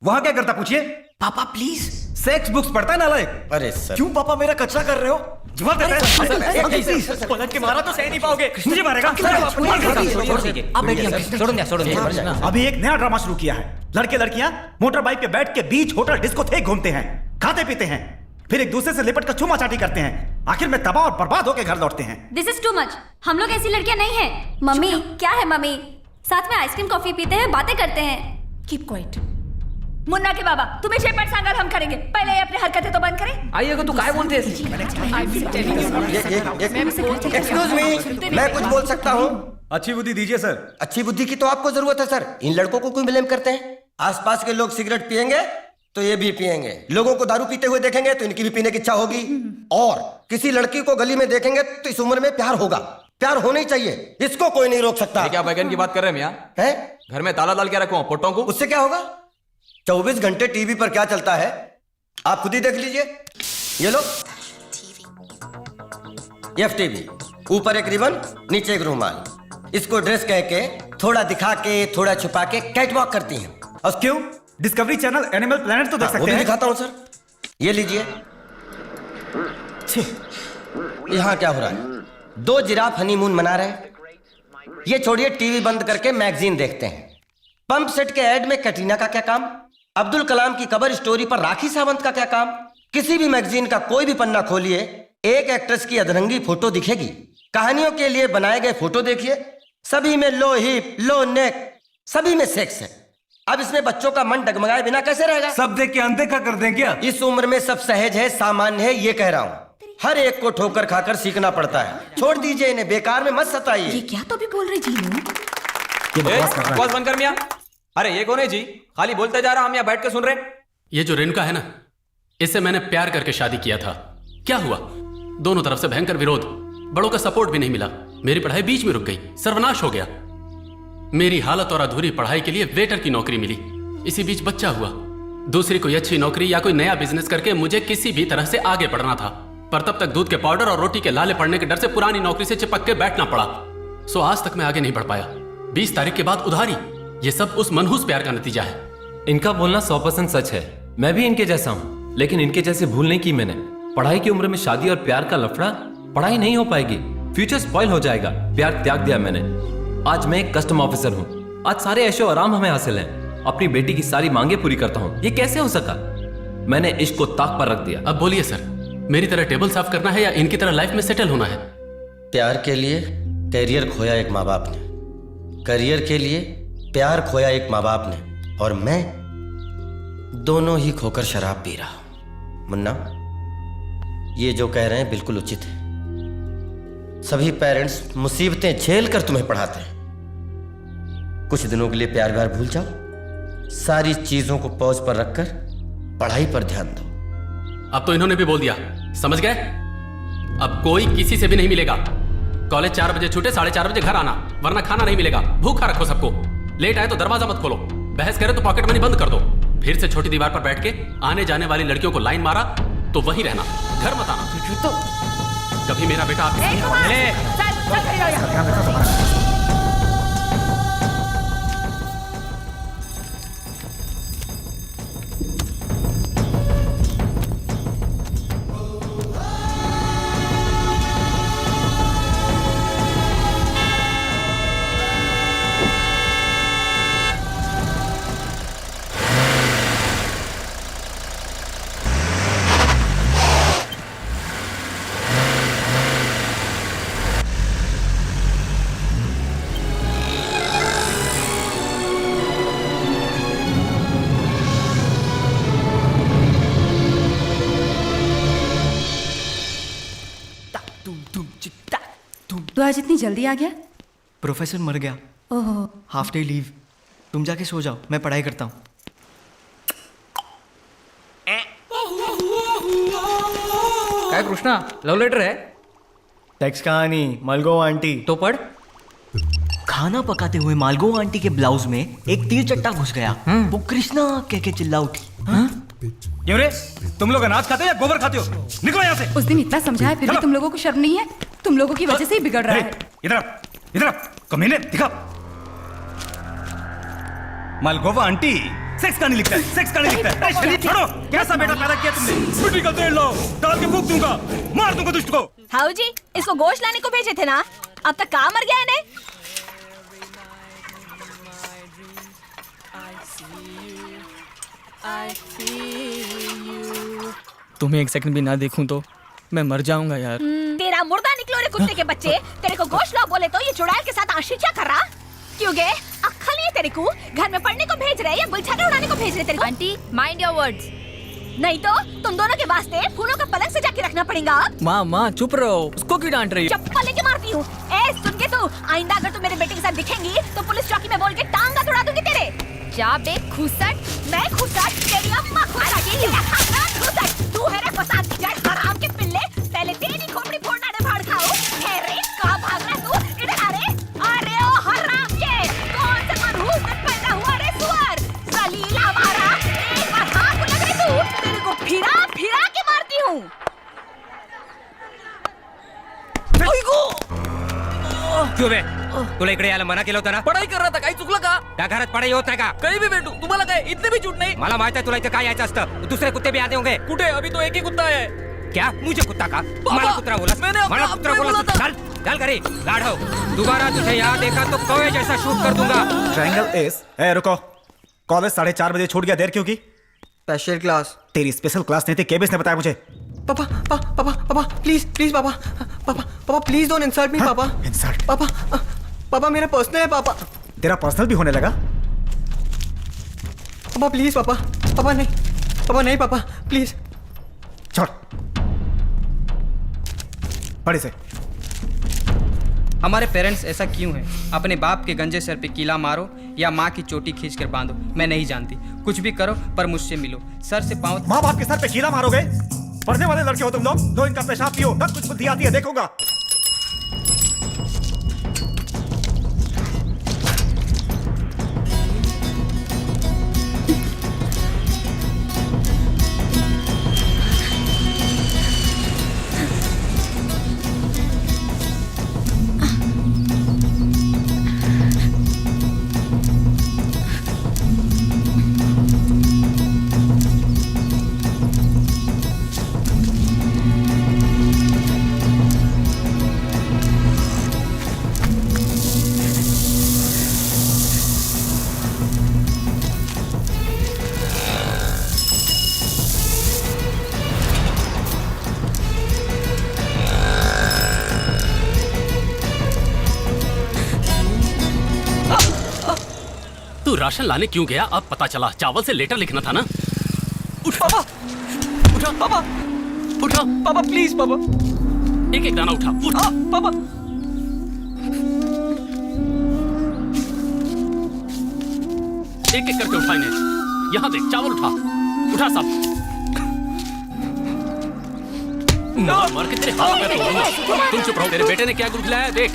वहां क्या करता पूछिए? पापा प्लीज। सेक्स बुक्स पढ़ता है नालायक। अरे सर, क्यों पापा मेरा कचरा कर रहे हो? जवाब देते हैं। पलट के मारा तो सह नहीं पाओगे। मुझे मारेगा? अभी एक नया ड्रामा शुरू किया है। लड़के लड़कियां मोटर बाइक पे बैठ के बीच होटल डिस्को थे घूमते हैं, खाते पीते हैं, फिर एक दूसरे से लिपट कर चूमा चाटी करते हैं। आखिर में तबाह और बर्बाद होकर घर लौटते हैं। This is too much. हम लोग ऐसी लड़कियां नहीं हैं। मम्मी क्या है मम्मी, साथ में आइसक्रीम कॉफी पीते हैं, बातें करते हैं। Keep quiet. मुन्ना के बाबा तुम्हें शेपर्ड सांगल हम करेंगे, पहले ये अपनी हरकतें तो बंद करें। आइए को तू काय बोलते हैं? एक्सक्यूज मी, मैं कुछ बोल सकता हूँ? अच्छी बुद्धि दीजिए सर। अच्छी बुद्धि की तो आपको जरूरत है सर। इन लड़कों को क्यों ब्लेम करते हैं? आसपास के लोग सिगरेट पिएंगे तो ये भी पिएंगे, लोगों को दारू पीते हुए देखेंगे तो इनकी भी पीने की इच्छा होगी, और किसी लड़की को गली में देखेंगे तो इस उम्र में प्यार होगा। प्यार होना ही चाहिए, इसको कोई नहीं रोक सकता। क्या बैगन की बात कर रहे हैं मियां? हैं? घर में ताला डाल के रखो पोटों को। उससे क्या होगा? 24 घंटे टीवी पर क्या चलता है आप खुद ही देख लीजिए। ये लो, FTV, ऊपर एक रिबन, नीचे एक रुमाल। इसको ड्रेस कह के, थोड़ा दिखा के, थोड़ा छुपा के कैट वॉक करती हैं। और क्यों? डिस्कवरी चैनल, एनिमल प्लेनेट तो देख सकते हैं। वो भी दिखाता हूं सर, ये लीजिए। यहाँ क्या हो रहा है? 2 जिराफ हनीमून मना रहे हैं। ये छोड़िए, टीवी बंद करके मैगजीन देखते हैं। पंप सेट के ऐड में कैटरीना का क्या काम? अब्दुल कलाम की कवर स्टोरी पर राखी सावंत का क्या काम? किसी भी मैगजीन का कोई भी पन्ना खोलिए, एक एक्ट्रेस की अधरंगी फोटो दिखेगी। कहानियों के लिए बनाए गए फोटो देखिए, सभी में लो हिप, लो नेक, सभी में सेक्स है। अब इसमें बच्चों का मन डगमगाए बिना कैसे रहेगा? सब देख के अनदेखा कर दें क्या? इस उम्र में सब सहज है, सामान्य है, ये कह रहा हूँ। हर एक को ठोकर खाकर सीखना पड़ता है। छोड़ दीजिए इन्हें, बेकार में मत सताइए। ये क्या तो भी बोल रही जीनू? बकवास बंद कर मियां। अरे ये कौन है जी? खाली बोलते जा रहा, हम यहाँ बैठ के सुन रहे। ये जो रेणुका है ना, इससे मैंने प्यार करके शादी किया था। क्या हुआ? दोनों तरफ से भयंकर विरोध, बड़ों का सपोर्ट भी नहीं मिला। मेरी पढ़ाई बीच में रुक गई, सर्वनाश हो गया। मेरी हालत और अधूरी पढ़ाई के लिए वेटर की नौकरी मिली। इसी बीच बच्चा हुआ। दूसरी कोई अच्छी नौकरी या कोई नया बिजनेस करके मुझे किसी भी तरह से आगे बढ़ना था, पर तब तक दूध के पाउडर और रोटी के लाले पड़ने के डर से पुरानी नौकरी से चिपक के बैठना पड़ा। सो आज तक मैं आगे नहीं बढ़ पाया। 20 तारीख के बाद उधारी। ये सब उस मनहूस प्यार का नतीजा है। इनका बोलना 100% सच है। मैं भी इनके जैसा हूँ, लेकिन इनके जैसे भूल नहीं की मैंने। पढ़ाई की उम्र में शादी और प्यार का लफड़ा, पढ़ाई नहीं हो पाएगी, फ्यूचर स्पॉइल हो जाएगा। प्यार त्याग दिया मैंने। आज मैं एक कस्टम ऑफिसर हूँ। आज सारे ऐशो आराम हमें हासिल हैं। अपनी बेटी की सारी मांगे पूरी करता हूँ। ये कैसे हो सका? मैंने इश्क को ताक पर रख दिया। अब बोलिए सर, मेरी तरह टेबल साफ करना है या इनकी तरह लाइफ में सेटल होना है? प्यार के लिए कैरियर खोया एक माँ बाप ने, करियर के लिए प्यार खोया एक माँ बाप ने, और मैं दोनों ही खोकर शराब पी रहा हूं। मुन्ना, ये जो कह रहे हैं बिल्कुल उचित है। सभी पेरेंट्स मुसीबतें झेल कर तुम्हें पढ़ाते हैं। कुछ दिनों के लिए प्यार व्यार भूल जाओ, सारी चीजों को पॉज पर रखकर पढ़ाई पर ध्यान दो। अब तो इन्होंने भी बोल दिया, समझ गए? अब कोई किसी से भी नहीं मिलेगा। कॉलेज 4 बजे छूटे, 4:30 बजे घर आना, वरना खाना नहीं मिलेगा। भूखा रखो सबको। लेट आए तो दरवाजा मत खोलो, बहस करे तो पॉकेट मनी बंद कर दो। फिर से छोटी दीवार पर बैठ के आने जाने वाली लड़कियों को लाइन मारा तो वहीं रहना, घर मत आना। तो कभी मेरा बेटा तू आज इतनी जल्दी आ गया? प्रोफेसर मर गया। ओहो। Half day leave. तुम जाके सो जाओ, मैं पढ़ाई करता हूँ। काय कृष्णा, लव लेटर है? टेक्स्ट कहानी मालगो आंटी। तो पढ़। खाना पकाते हुए मालगो आंटी के ब्लाउज में एक तीर चट्टा घुस गया। वो कृष्णा कह के चिल्ला उठी। क्यों रे, तुम लोग अनाज खाते हो या गोबर खाते हो? निकलो यहाँ से। उस दिन इतना समझाया फिर भी तुम लोगों को शर्म नहीं है? तुम लोगों की वजह से ही बिगड़ रहा है। इधर कमीने, दिखा। मालगोवा आंटी सेक्स कहानी लिखता है, सेक्स कहानी लिखता है। शरीर छोड़ो, कैसा बेटा पैदा किया तुमने? मिट्टी का तेल लो, डाल के फूंक दूंगा, मार दूंगा दुष्ट को। हाउ जी, इसको गोश्त लाने को भेजे थे ना, अब तक कहाँ मर गया है ने? तुम्हें एक सेकंड भी ना देखूं तो मैं मर जाऊंगा यार। तेरा मुर्दा निकलो रे कुत्ते के बच्चे। तेरे को गोश्त ला बोले तो ये चुड़ैल के साथ आशिक क्या कर रहा? क्यों गे? अक्ल नहीं है तेरे को? घर में पढ़ने को भेज रहे या गुलछाने उड़ाने को भेज रहे तेरे को? Aunty mind your words. नहीं तो तुम दोनों के वास्ते फूलों का पलंग सजा के रखना पड़ेगा। माँ चुप रहो, उसको क्यों डांट रही हो? चप्पल लेके मारती हूँ। ए सुन के तू, आइंदा अगर तू मेरे बेटे के साथ दिखेंगी तो पुलिस चौकी में बोल के टांगा तोड़ा दूंगी तेरे। जा बे खुसट। मैं खुसट? तेरी अम्मा खुसट। तू है रे फसाद की जड़, हराम के पिल्ले। पहले तेरी खोपड़ी फोड़ना दे भाड़ खाओ। है रे कहाँ भाग रहा तू? इधर आ रे। अरे ओ हराम के, कौन से मनहूस में पैदा हुआ रे सुअर? जलीला हमारा, एक बार हाथ को लगे तू, तेरे को फिरा फिरा के मारती हूँ। क्यों बे? तुला इकडे यायला मना केलं होतं ना? पढ़ाई कर रहा था, काही चुकलं का? त्या घरात पढाई होत नाही का? कहीं भी बैठू, तुम्हाला काय इतने भी झूठ नहीं? मला माहित आहे तुला इथं काय यायचं असतं. दूसरे कुत्ते भी आते होंगे. कुठे? अभी तो एक ही कुत्ता है. क्या? मुझे कुत्ता का? मला कुत्रा बोला? मला कुत्रा बोला? चल चल घरी गाढ़ो. दोबारा तुझे यहाँ देखा तो कौवे जैसा शूट कर दूंगा. Triangle S. ए रुको, कॉलेज 4:30 बजे छूट गया, देर क्यों की? Special class. तेरी स्पेशल क्लास नहीं थी, केबिस ने बताया मुझे. पापा पापा पापा प्लीज प्लीज पापा पापा पापा प्लीज डोंट इंसल्ट मी पापा. इंसल्ट? पापा पापा मेरा पर्सनल है पापा. तेरा पर्सनल भी होने लगा? पापा प्लीज पापा. पापा नहीं पापा प्लीज. छोड़, पढ़ी से. हमारे पेरेंट्स ऐसा क्यों हैं? अपने बाप के गंजे सर पे कीला मारो या माँ की चोटी खींच कर बांधो, मैं नहीं जानती. कुछ भी करो पर मुझसे मिलो. सर से पाँव. माँ बाप के सर पे कीला मारोगे? पढ़ने वाले लड़के हो तुम लोग. दो इनका पेशाब पियो, तब कुछ बुद्धि आती है, देखूंगा. तू राशन लाने क्यों गया? अब पता चला. चावल से लेटर लिखना था ना. उठ पापा. उठा पापा. उठा पापा प्लीज पापा. एक एक दाना उठा. उठ पापा. एक एक करके उठा इन्हें. यहाँ देख, चावल उठा. उठा सब. मार मार के तेरे हाथ में तोड़ूंगा. तुम चुप रहो. तेरे बेटे ने क्या गुल खिलाया देख.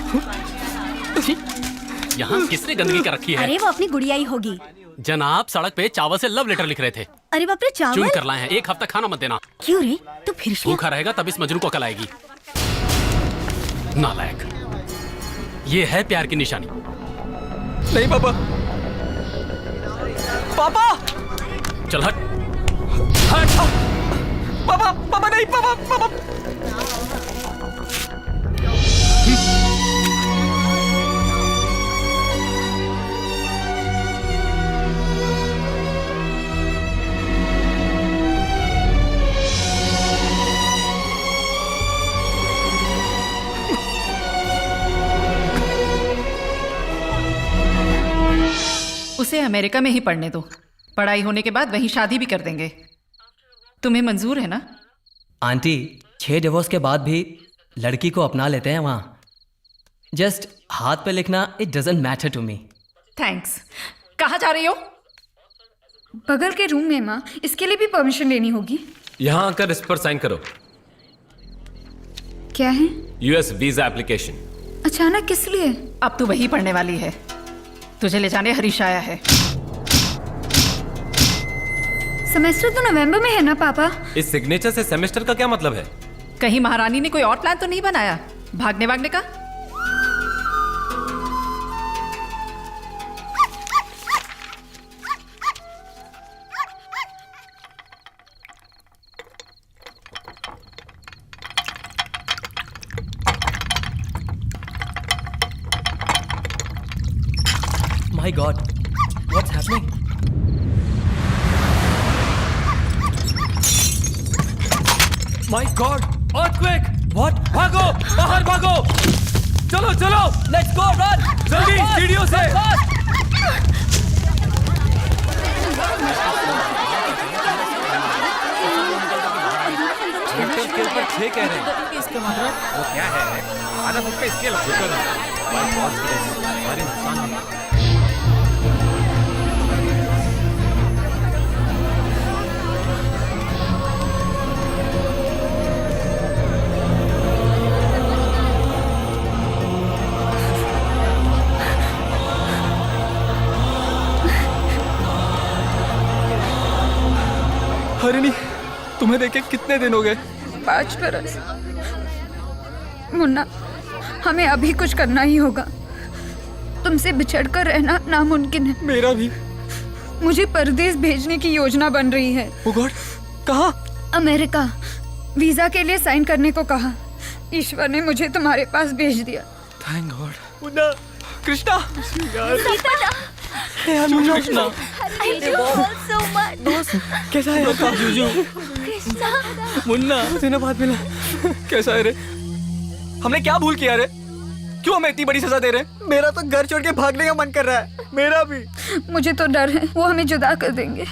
यहाँ किसने गंदगी कर रखी है? अरे वो अपनी गुड़िया ही होगी. जनाब सड़क पे चावल से लव लेटर लिख रहे थे. अरे बाप रे, चावल चुन कर लाए हैं. एक हफ्ता खाना मत देना. क्यों रे? तू फिर से भूखा रहेगा तब इस मजनू को अकल आएगी. नालायक. ये है प्यार की निशानी. नहीं पापा. पापा चल हट. हट. पापा पापा नहीं पापा पापा. उसे अमेरिका में ही पढ़ने दो. पढ़ाई होने के बाद वहीं शादी भी कर देंगे. तुम्हें मंजूर है ना? आंटी 6 डिवोर्स के बाद भी लड़की को अपना लेते हैं वहाँ. जस्ट हाथ पे लिखना, it doesn't matter to me. Thanks. कहाँ जा रही हो? बगल के रूम में माँ. इसके लिए भी परमिशन लेनी होगी. यहाँ आकर इस पर साइन करो. क्या है? US visa application. अचानक किस लिए? अब तू वही पढ़ने वाली है. तुझे ले जाने हरीश आया है. सेमेस्टर तो नवंबर में है ना पापा? इस सिग्नेचर से सेमेस्टर का क्या मतलब है? कहीं महारानी ने कोई और प्लान तो नहीं बनाया भागने वागने का? My God, what's happening? My God, Earthquake! What? भागो! बाहर भागो! चलो चलो! Let's go! Run! जल्दी सीढ़ियों से! के ऊपर 6 कह रहे हैं। इसका मतलब वो क्या है? आधा फुट का स्केल भारी नुकसान है। हरिणी, तुम्हें देखे कितने दिन हो गए? 5 बरस। मुन्ना, हमें अभी कुछ करना ही होगा। तुमसे बिछड़कर रहना नामुमकिन है। मेरा भी। मुझे परदेश भेजने की योजना बन रही है। ओह गॉड, कहाँ? अमेरिका। वीजा के लिए साइन करने को कहा। ईश्वर ने मुझे तुम्हारे पास भेज दिया। Thank God. मुन्ना, कृष्णा, यार Munna, Krishna, I do so much. कैसा है यार जूजू? मुन्ना, दिनों बाद मिला। कैसा है रे? हमने क्या भूल किया रे? क्यों हमें इतनी बड़ी सजा दे रहे? मेरा तो घर छोड़ के भागने का मन कर रहा है। मेरा भी। मुझे तो डर है वो हमें जुदा कर देंगे।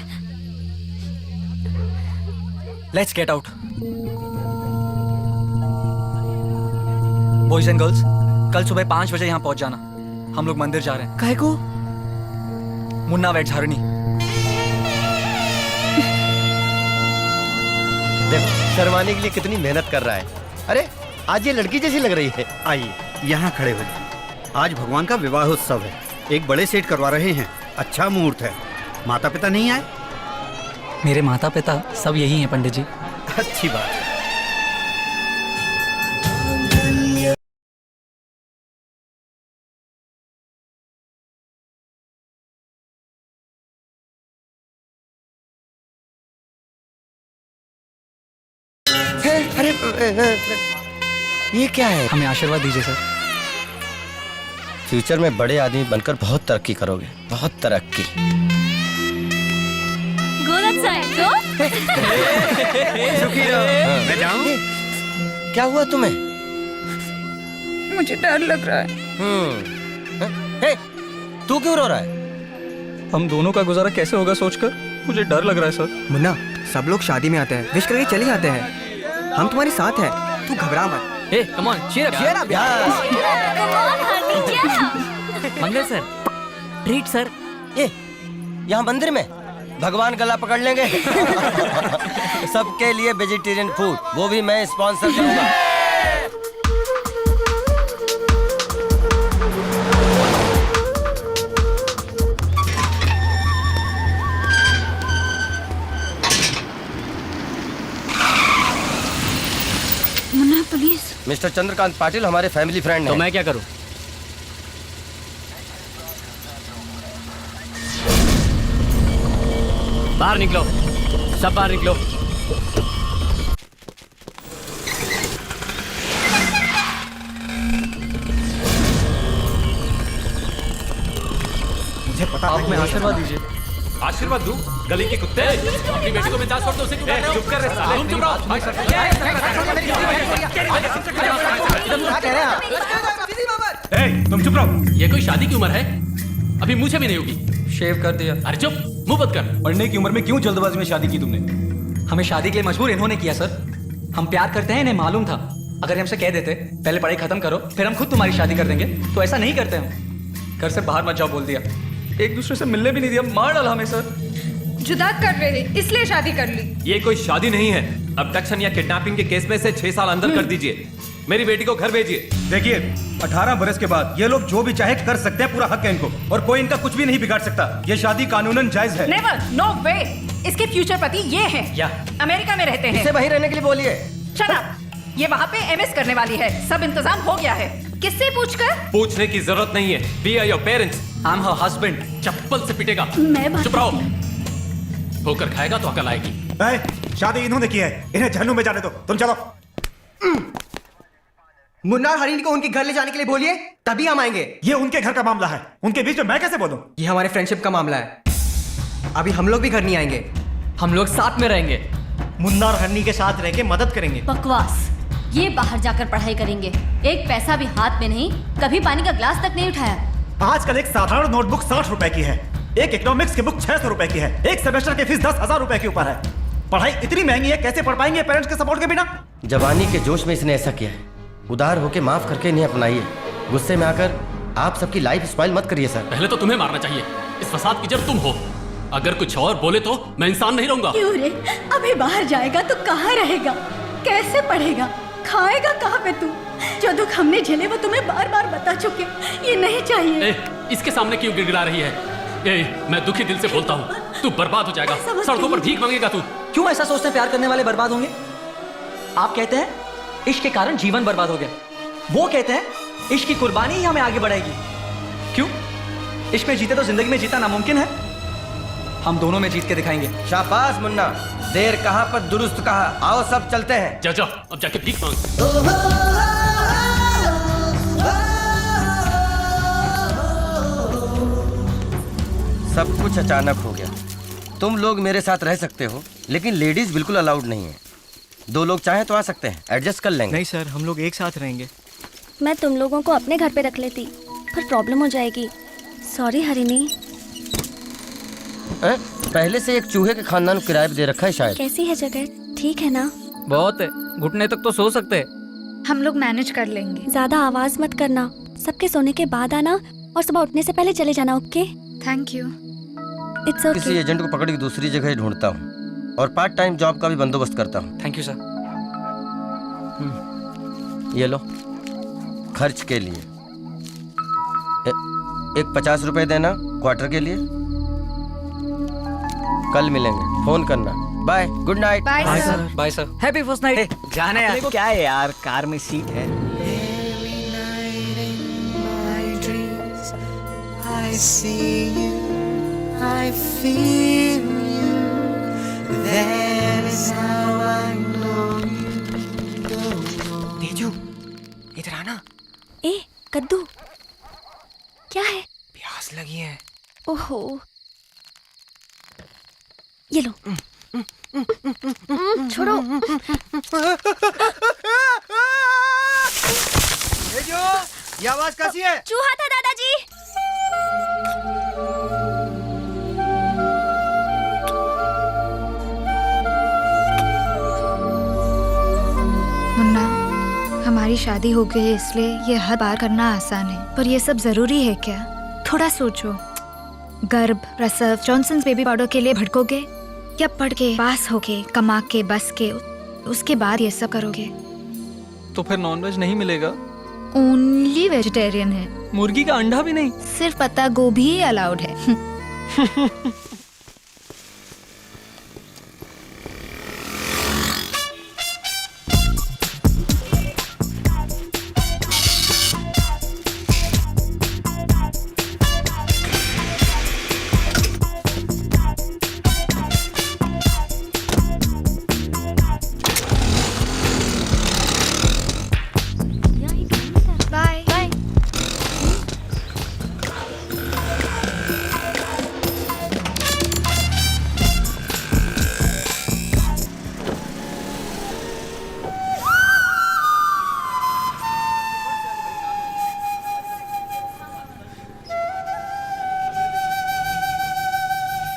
Let's get out. Boys and girls, कल सुबह 5 बजे यहाँ पहुँच जाना। हम लोग मंदिर जा रहे हैं। काहे को? मुन्ना वेट्स हरिणी। देखो, शर्माने के लिए कितनी मेहनत कर रहा है। अरे आज ये लड़की जैसी लग रही है। आइए यहाँ खड़े हो जाइए। आज भगवान का विवाहोत्सव है। एक बड़े सेठ करवा रहे हैं। अच्छा मुहूर्त है। माता पिता नहीं आए? मेरे माता पिता सब यही हैं पंडित जी। अच्छी बात है। अरे ये क्या है? हमें आशीर्वाद दीजिए सर। फ्यूचर में बड़े आदमी बनकर बहुत तरक्की करोगे, बहुत तरक्की। Go that side, go. सुखी रहो। मैं जाऊं? क्या हुआ तुम्हें? मुझे डर लग रहा है। हे, तू क्यों रो रहा है? हम दोनों का गुजारा कैसे होगा सोचकर मुझे डर लग रहा है सर। मुन्ना, सब लोग शादी में आते हैं, विश करके चले जाते हैं। हम तुम्हारे साथ हैं, तू घबरा मत। Hey, come on, cheer up, cheer up यार। Come on, honey, cheer up. Mangal sir, treat sir. ये यहाँ मंदिर में भगवान गला पकड़ लेंगे। सबके लिए वेजिटेरियन फूड, वो भी मैं स्पॉन्सर करूंगा। मुन्ना, प्लीज। मिस्टर चंद्रकांत पाटिल हमारे फैमिली फ्रेंड हैं। तो मैं क्या करूं? बाहर निकलो, सब बाहर निकलो। मुझे पता आप हमें आशीर्वाद दीजिए। आशीर्वाद दूं? गली के कुत्ते, अपनी बेटी को बिंदास छोड़ दो, उसे क्यों मार रहे हो? चुप कर रे साले, चुप रहो। तुम चुप रहो। ये कोई शादी की उम्र है? अभी मुझे भी नहीं होगी। शेव कर दिया। अरे चुप, मुंह बंद कर। पढ़ने की उम्र में क्यों जल्दबाजी में शादी की तुमने? हमें शादी के लिए मजबूर इन्होंने किया सर। हम प्यार करते हैं, इन्हें मालूम था। अगर हमसे कह देते पहले पढ़ाई खत्म करो फिर हम खुद तुम्हारी शादी कर देंगे, तो ऐसा नहीं करते हम। घर से बाहर मत जाओ बोल दिया। एक दूसरे से मिलने भी नहीं दिया, मार डाला हमें सर। जुदा कर रहे इसलिए शादी कर ली। ये कोई शादी नहीं है। अबडक्शन या किडनैपिंग के केस में से 6 साल अंदर कर दीजिए। मेरी बेटी को घर भेजिए। देखिए, 18 बरस के बाद ये लोग जो भी चाहे कर सकते हैं, पूरा हक है इनको, और कोई इनका कुछ भी नहीं बिगाड़ सकता। ये शादी कानूनन जायज है। नेवर, नो वे। इसके फ्यूचर पति ये हैं। या अमेरिका में रहते हैं। इसे वहीं रहने के लिए बोलिए। Shut up. ये वहाँ पे एमएस करने वाली है। सब इंतजाम हो गया है। किससे पूछकर? पूछने की जरूरत नहीं है। We are your parents. I am her husband. चप्पल से पिटेगा। मैं चुप रहो। होकर खाएगा तो अकल आएगी। शादी इन्होंने की है, इन्हें जहन्नुम में जाने दो। तुम चलो। मुन्ना और हरिणी को उनके घर ले जाने के लिए बोलिए, तभी हम आएंगे। ये उनके घर का मामला है, उनके बीच में मैं कैसे बोलूं? ये हमारे फ्रेंडशिप का मामला है। अभी हम लोग भी घर नहीं आएंगे। हम लोग साथ में रहेंगे। मुन्ना और हरिणी के साथ रह के मदद करेंगे। बकवास। ये बाहर जाकर पढ़ाई करेंगे। एक पैसा भी हाथ में नहीं, कभी पानी का ग्लास तक नहीं उठाया। आजकल एक साधारण नोटबुक 60 रुपए की है, एक इकोनॉमिक्स की बुक 600 रुपए की है, एक सेमेस्टर की फीस 10,000 रुपए के ऊपर है। पढ़ाई इतनी महंगी है, कैसे पढ़ पाएंगे पेरेंट्स के सपोर्ट के बिना? जवानी के जोश में इसने ऐसा किया है। उदार होके माफ करके इन्हें अपनाइए। गुस्से में आकर आप सबकी लाइफ स्पॉइल मत करिए सर। पहले तो तुम्हें मारना चाहिए। इस फसाद की जड़ तुम हो। अगर कुछ और बोले तो मैं इंसान नहीं रहूंगा। क्यों रे? अभी बाहर जाएगा तो कहाँ रहेगा? कैसे पढ़ेगा? खाएगा कहाँ पे तू? जो दुख हमने झेले वो तुम्हें बार बार बता चुके। ये नहीं चाहिए। इसके सामने क्यों गिड़गिड़ा रही है? मैं दुखी दिल से बोलता हूँ, तू बर्बाद हो जाएगा। सड़कों पर भीख मांगेगा तू। क्यों ऐसा सोचते हैं प्यार करने वाले बर्बाद होंगे? आप कहते हैं इश्क के कारण जीवन बर्बाद हो गया, वो कहते हैं इश्क की कुर्बानी ही हमें आगे बढ़ाएगी। क्यों? इश्क में जीते तो जिंदगी में जीता नामुमकिन है। हम दोनों में जीत के दिखाएंगे। शाबाश मुन्ना, देर कहाँ पर दुरुस्त कहा। आओ सब चलते हैं। जा अब जाके भीख मांग। सब कुछ अचानक हो गया। तुम लोग मेरे साथ रह सकते हो, लेकिन लेडीज बिल्कुल अलाउड नहीं है। 2 लोग चाहें तो आ सकते हैं, एडजस्ट कर लेंगे। नहीं सर, हम लोग एक साथ रहेंगे। मैं तुम लोगों को अपने घर पे रख लेती, पर प्रॉब्लम हो जाएगी। सॉरी हरिणी। पहले से एक चूहे के खानदान को किराए पे दे रखा है शायद। कैसी है जगह? ठीक है ना? बहुत है, घुटने तक तो सो सकते हैं। हम लोग मैनेज कर लेंगे। ज्यादा आवाज मत करना। सबके सोने के बाद आना और सुबह उठने से पहले चले जाना। Okay? Thank you. It's okay. किसी एजेंट को पकड़ के दूसरी जगह ढूंढता हूँ और पार्ट टाइम जॉब का भी बंदोबस्त करता हूँ। Thank you sir. ये लो खर्च के लिए। एक 50 रुपए देना क्वार्टर के लिए। कल मिलेंगे, फोन करना। Bye, good night. Bye sir. Bye sir. Happy first night. जाना यार, क्या है यार, कार में सीट है। I see you, I feel you. That is how I know you. Tezu, इधर आना। ए कद्दू, क्या है? प्यास लगी है। ओहो, ये लो। छोड़ो। तेजू, ये आवाज कैसी है? चूहा था दादाजी। मुन्ना, हमारी शादी हो गई है इसलिए ये हद पार करना आसान है, पर ये सब जरूरी है क्या? थोड़ा सोचो। गर्भ, प्रसव, जॉनसन्स बेबी पाउडर के लिए भटकोगे या पढ़ के पास होके कमा के बस के उसके बाद ये सब करोगे? तो फिर नॉनवेज नहीं मिलेगा? ओनली वेजिटेरियन है। मुर्गी का अंडा भी नहीं? सिर्फ पत्ता गोभी ही अलाउड है। Bye bye.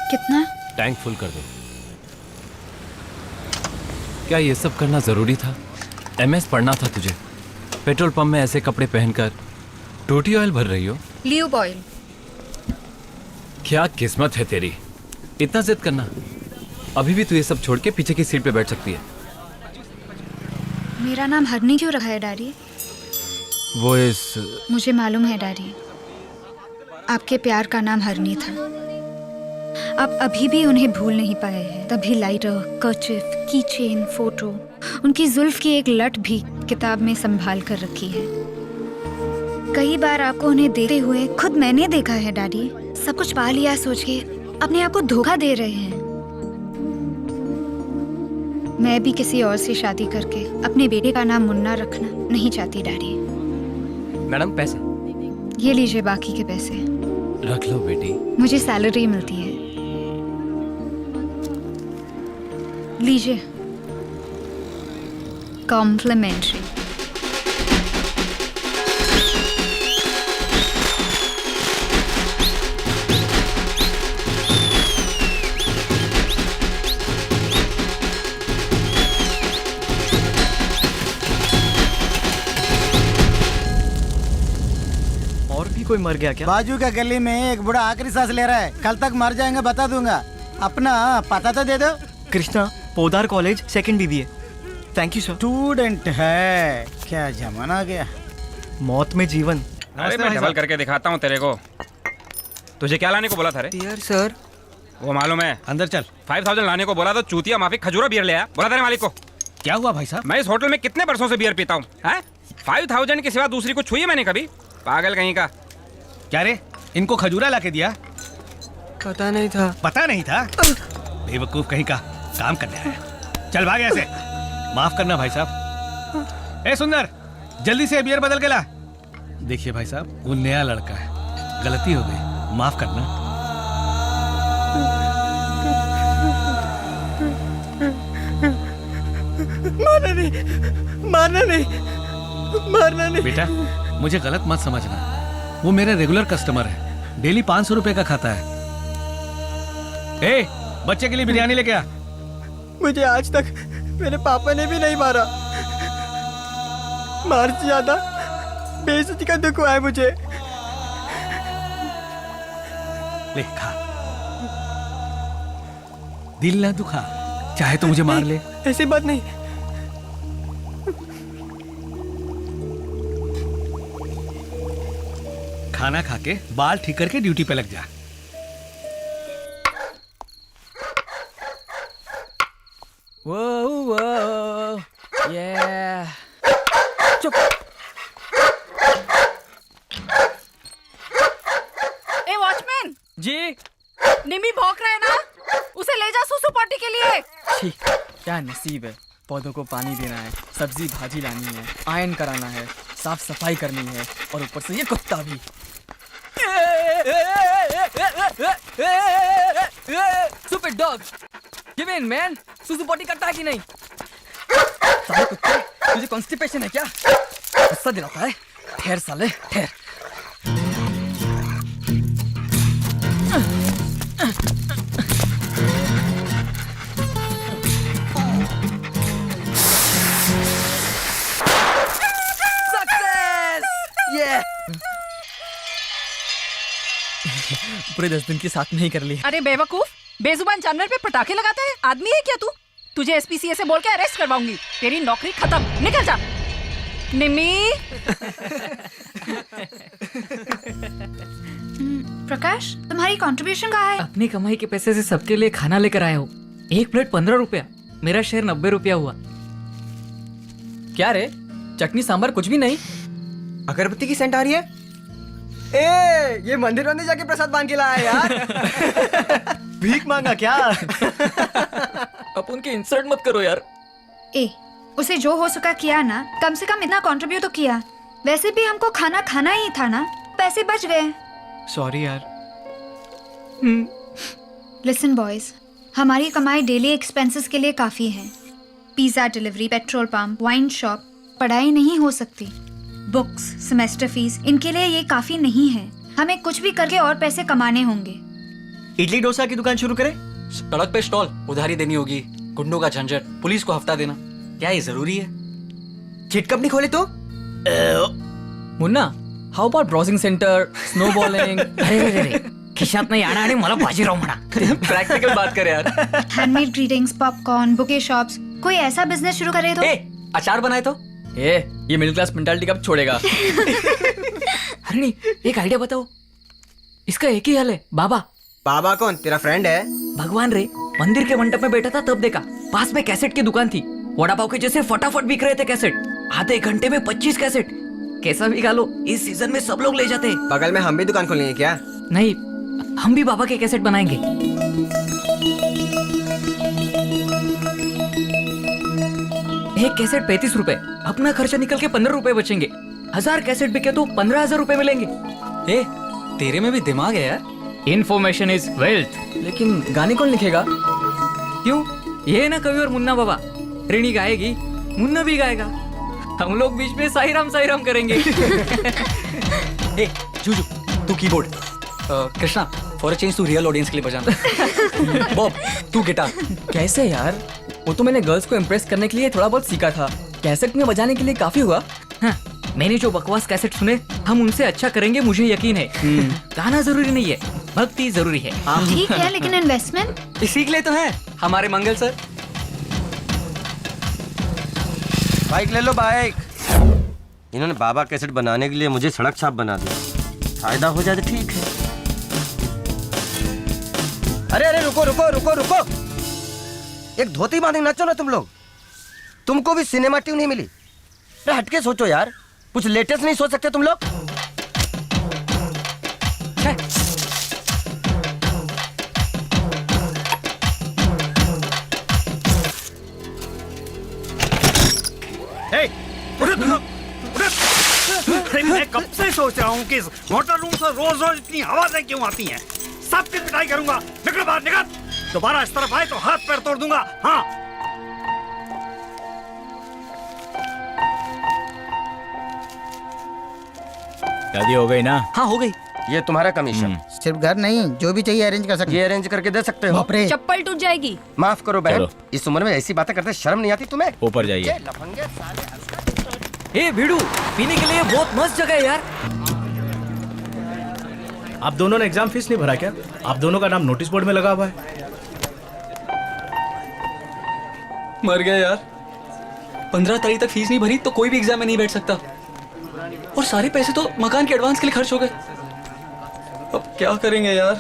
कितना? टैंक फुल कर दो। क्या ये सब करना जरूरी था? एमएस पढ़ना था तुझे। पेट्रोल पंप में ऐसे कपड़े पहनकर टूटी ऑयल भर रही हो। Lube oil. क्या किस्मत है तेरी, इतना जिद करना। अभी भी तू ये सब छोड़ के पीछे की सीट पे बैठ सकती है। मेरा नाम हरनी क्यों रखा है डैडी? वो इस मुझे मालूम है डैडी, आपके प्यार का नाम हरनी था। आप अभी भी उन्हें भूल नहीं पाए हैं। तभी लाइटर, कर्चिफ, की चेन, फोटो, उनकी जुल्फ की एक लट भी किताब में संभाल कर रखी है। कई बार आपको उन्हें देते हुए खुद मैंने देखा है डैडी। सब कुछ पा लिया सोच के अपने आप को धोखा दे रहे हैं। मैं भी किसी और से शादी करके अपने बेटे का नाम मुन्ना रखना नहीं चाहती डैडी। मैडम पैसे? ये लीजिए बाकी के पैसे। रख लो बेटी। मुझे सैलरी मिलती है। लीजिए, कॉम्प्लीमेंट्री। कोई मर गया क्या? बाजू का गली में एक बूढ़ा आखिरी सांस ले रहा है, कल तक मर जाएंगे बता दूंगा। अपना पता तो दे दो। Krishna, Podar college, second BBA. Thank you sir. Student है, क्या जमाना आ गया। मौत में जीवन। अरे मैं डबल करके दिखाता हूँ तेरे को। तुझे क्या लाने को बोला था रे? Beer sir. वो मालूम है। अंदर चल। 5000 लाने को बोला तो चूतिया माफी खजूरा बियर ले आया। बोला तेरे मालिक को। क्या हुआ भाई साहब? मैं इस होटल में कितने वर्षों से बियर पीता हूँ। 5000 के सिवा दूसरी को छुई है मैंने कभी? पागल कहीं का। क्या रे, इनको खजूरा ला के दिया? पता नहीं था। पता नहीं था? बेवकूफ कहीं का, काम करने आया। चल भाग ऐसे। माफ करना भाई साहब। ए सुंदर, जल्दी से बियर बदल के ला। देखिए भाई साहब, वो नया लड़का है, गलती हो गई, माफ करना। मारना नहीं, मारना नहीं, मारना नहीं। बेटा, मुझे गलत मत समझना, वो मेरे रेगुलर कस्टमर है, डेली 500 रुपए का खाता है। ए, बच्चे के लिए बिरयानी लेके आ। मुझे आज तक मेरे पापा ने भी नहीं मारा। मार से ज्यादा बेइज्जती का दुख हुआ है मुझे। ले खा, दिल ना दुखा, चाहे तो मुझे मार ले। ऐसी बात नहीं। खाना खा के बाल ठीक करके ड्यूटी पे लग जा। वो ये चुप। ए वॉचमैन जी। निमी भौंक रहा है ना, उसे ले जा सुसु पार्टी के लिए। छी, क्या नसीब है। पौधों को पानी देना है, सब्जी भाजी लानी है, आयरन कराना है, साफ सफाई करनी है, और ऊपर से ये कुत्ता भी। Stupid dog! Give in, man! सुसु पॉटी करता है कि नहीं? साले कुत्ते, तुझे कॉन्स्टिपेशन है क्या? गुस्सा दिलाता है? ठहर साले, ठहर। पूरे 10 दिन की साथ में ही कर ली। अरे बेवकूफ, बेजुबान जानवर पे पटाखे लगाता है? आदमी है क्या तू? तुझे एसपीसीए से बोल के अरेस्ट करवाऊंगी। तेरी नौकरी खत्म, निकल जा। निम्मी। प्रकाश, तुम्हारी कंट्रीब्यूशन कहाँ है? अपनी कमाई के पैसे से सबके लिए खाना लेकर आया हूँ। एक प्लेट 15 रुपया, मेरा शेयर 90 रुपया हुआ। क्या रे, चटनी सांभर कुछ भी नहीं? अगरबत्ती की सेंट आ रही है। ए, ये मंदिर में जाके प्रसाद बांध के लाया यार। भीख मांगा क्या? अब उनकी इंसल्ट मत करो यार। ए, उसे जो हो सका किया ना, कम से कम इतना कंट्रीब्यूट तो किया। वैसे भी हमको खाना खाना ही था ना, पैसे बच गए। सॉरी यार। लिसन बॉयज, हमारी कमाई डेली एक्सपेंसेस के लिए काफी है। Pizza delivery, petrol pump, wine shop, पढ़ाई नहीं हो सकती। बुक्स, सेमेस्टर फीस, इनके लिए ये काफी नहीं है। हमें कुछ भी करके और पैसे कमाने होंगे। इडली डोसा की दुकान शुरू करें? सड़क पे स्टॉल, उधारी देनी होगी, गुंडों का झंझट, पुलिस को हफ्ता देना, क्या ये जरूरी है? चिट कंपनी खोले तो? Munna, how about browsing centre, snowballing? अरे खिशात नहीं आना आणि मला बाजीराव म्हणा। प्रैक्टिकल बात कर यार। Handmade greetings, popcorn, bouquet shops, कोई ऐसा बिजनेस शुरू करे तो। अचार बनाए तो? ये मिडिल क्लास मेंटालिटी कब छोड़ेगा? हरणी, एक आइडिया बताओ। इसका एक ही हल है, बाबा। बाबा कौन? तेरा फ्रेंड है? भगवान रे, मंदिर के मंडप में बैठा था तब देखा। पास में कैसेट की दुकान थी, वड़ा पाव के जैसे फटाफट बिक रहे थे कैसेट। आधे घंटे में 25 कैसेट। कैसा भी खा लो, इस सीजन में सब लोग ले जाते हैं। बगल में हम भी दुकान खोलेंगे क्या? नहीं, हम भी बाबा के कैसेट बनाएंगे। एक कैसेट 35 रुपए, अपना खर्चा निकल के 15 रुपए बचेंगे। 1000 कैसेट बिके तो 15,000 रुपए मिलेंगे। तेरे में भी दिमाग है यार। Information is wealth. लेकिन गाने कौन लिखेगा? क्यों? ये ना कवि और मुन्ना बाबा। ऋणी गाएगी, मुन्ना भी गाएगा, हम लोग बीच में साई राम करेंगे। जूजू, तू keyboard, Krishna for a change तू रियल ऑडियंस के लिए बजाना। बॉब, तू गिटार। कैसे यार? वो तो मैंने गर्ल्स को इम्प्रेस करने के लिए थोड़ा बहुत सीखा था, कैसेट में बजाने के लिए काफी हुआ। हाँ, मैंने जो बकवास कैसेट सुने हम उनसे अच्छा करेंगे, मुझे यकीन है। गाना जरूरी नहीं है, भक्ति जरूरी है। ठीक है, लेकिन इन्वेस्टमेंट इसी के लिए तो है हमारे मंगल सर। बाइक ले लो बाइक। इन्होंने बाबा कैसेट बनाने के लिए मुझे सड़क छाप बना दी। फायदा हो जाए तो ठीक है। अरे अरे रुको रुको रुको रुको, एक धोती बांधे नाचो ना तुम लोग। तुमको भी सिनेमा ट्यून नहीं मिली? अरे हटके सोचो यार, कुछ लेटेस्ट नहीं सोच सकते तुम लोग? मैं कब से सोच रहा हूँ कि इस मोटर रूम से रोज रोज इतनी आवाजें क्यों आती हैं? सबकी पिटाई करूंगा। निकल बाहर, निकल। दोबारा इस तरफ आए तो हाथ पैर तोड़ दूंगा। हाँ। शादी हो गई ना? हाँ हो गई। ये तुम्हारा कमीशन। सिर्फ घर नहीं, जो भी चाहिए अरेंज कर सकते। ये अरेंज करके दे सकते हो। चप्पल टूट जाएगी। माफ करो बहन, चलो। इस उम्र में ऐसी बातें करते शर्म नहीं आती तुम्हें? ऊपर जाइए। ये लफंगे साले। ए भिड़ू, पीने के लिए बहुत मस्त जगह है यार। आप दोनों ने एग्जाम फीस नहीं भरा क्या? आप दोनों का नाम नोटिस बोर्ड में लगा हुआ है। मर गया यार। 15 तारीख तक फीस नहीं भरी तो कोई भी एग्जाम में नहीं बैठ सकता। और सारे पैसे तो मकान के एडवांस के लिए खर्च हो गए। अब क्या करेंगे यार?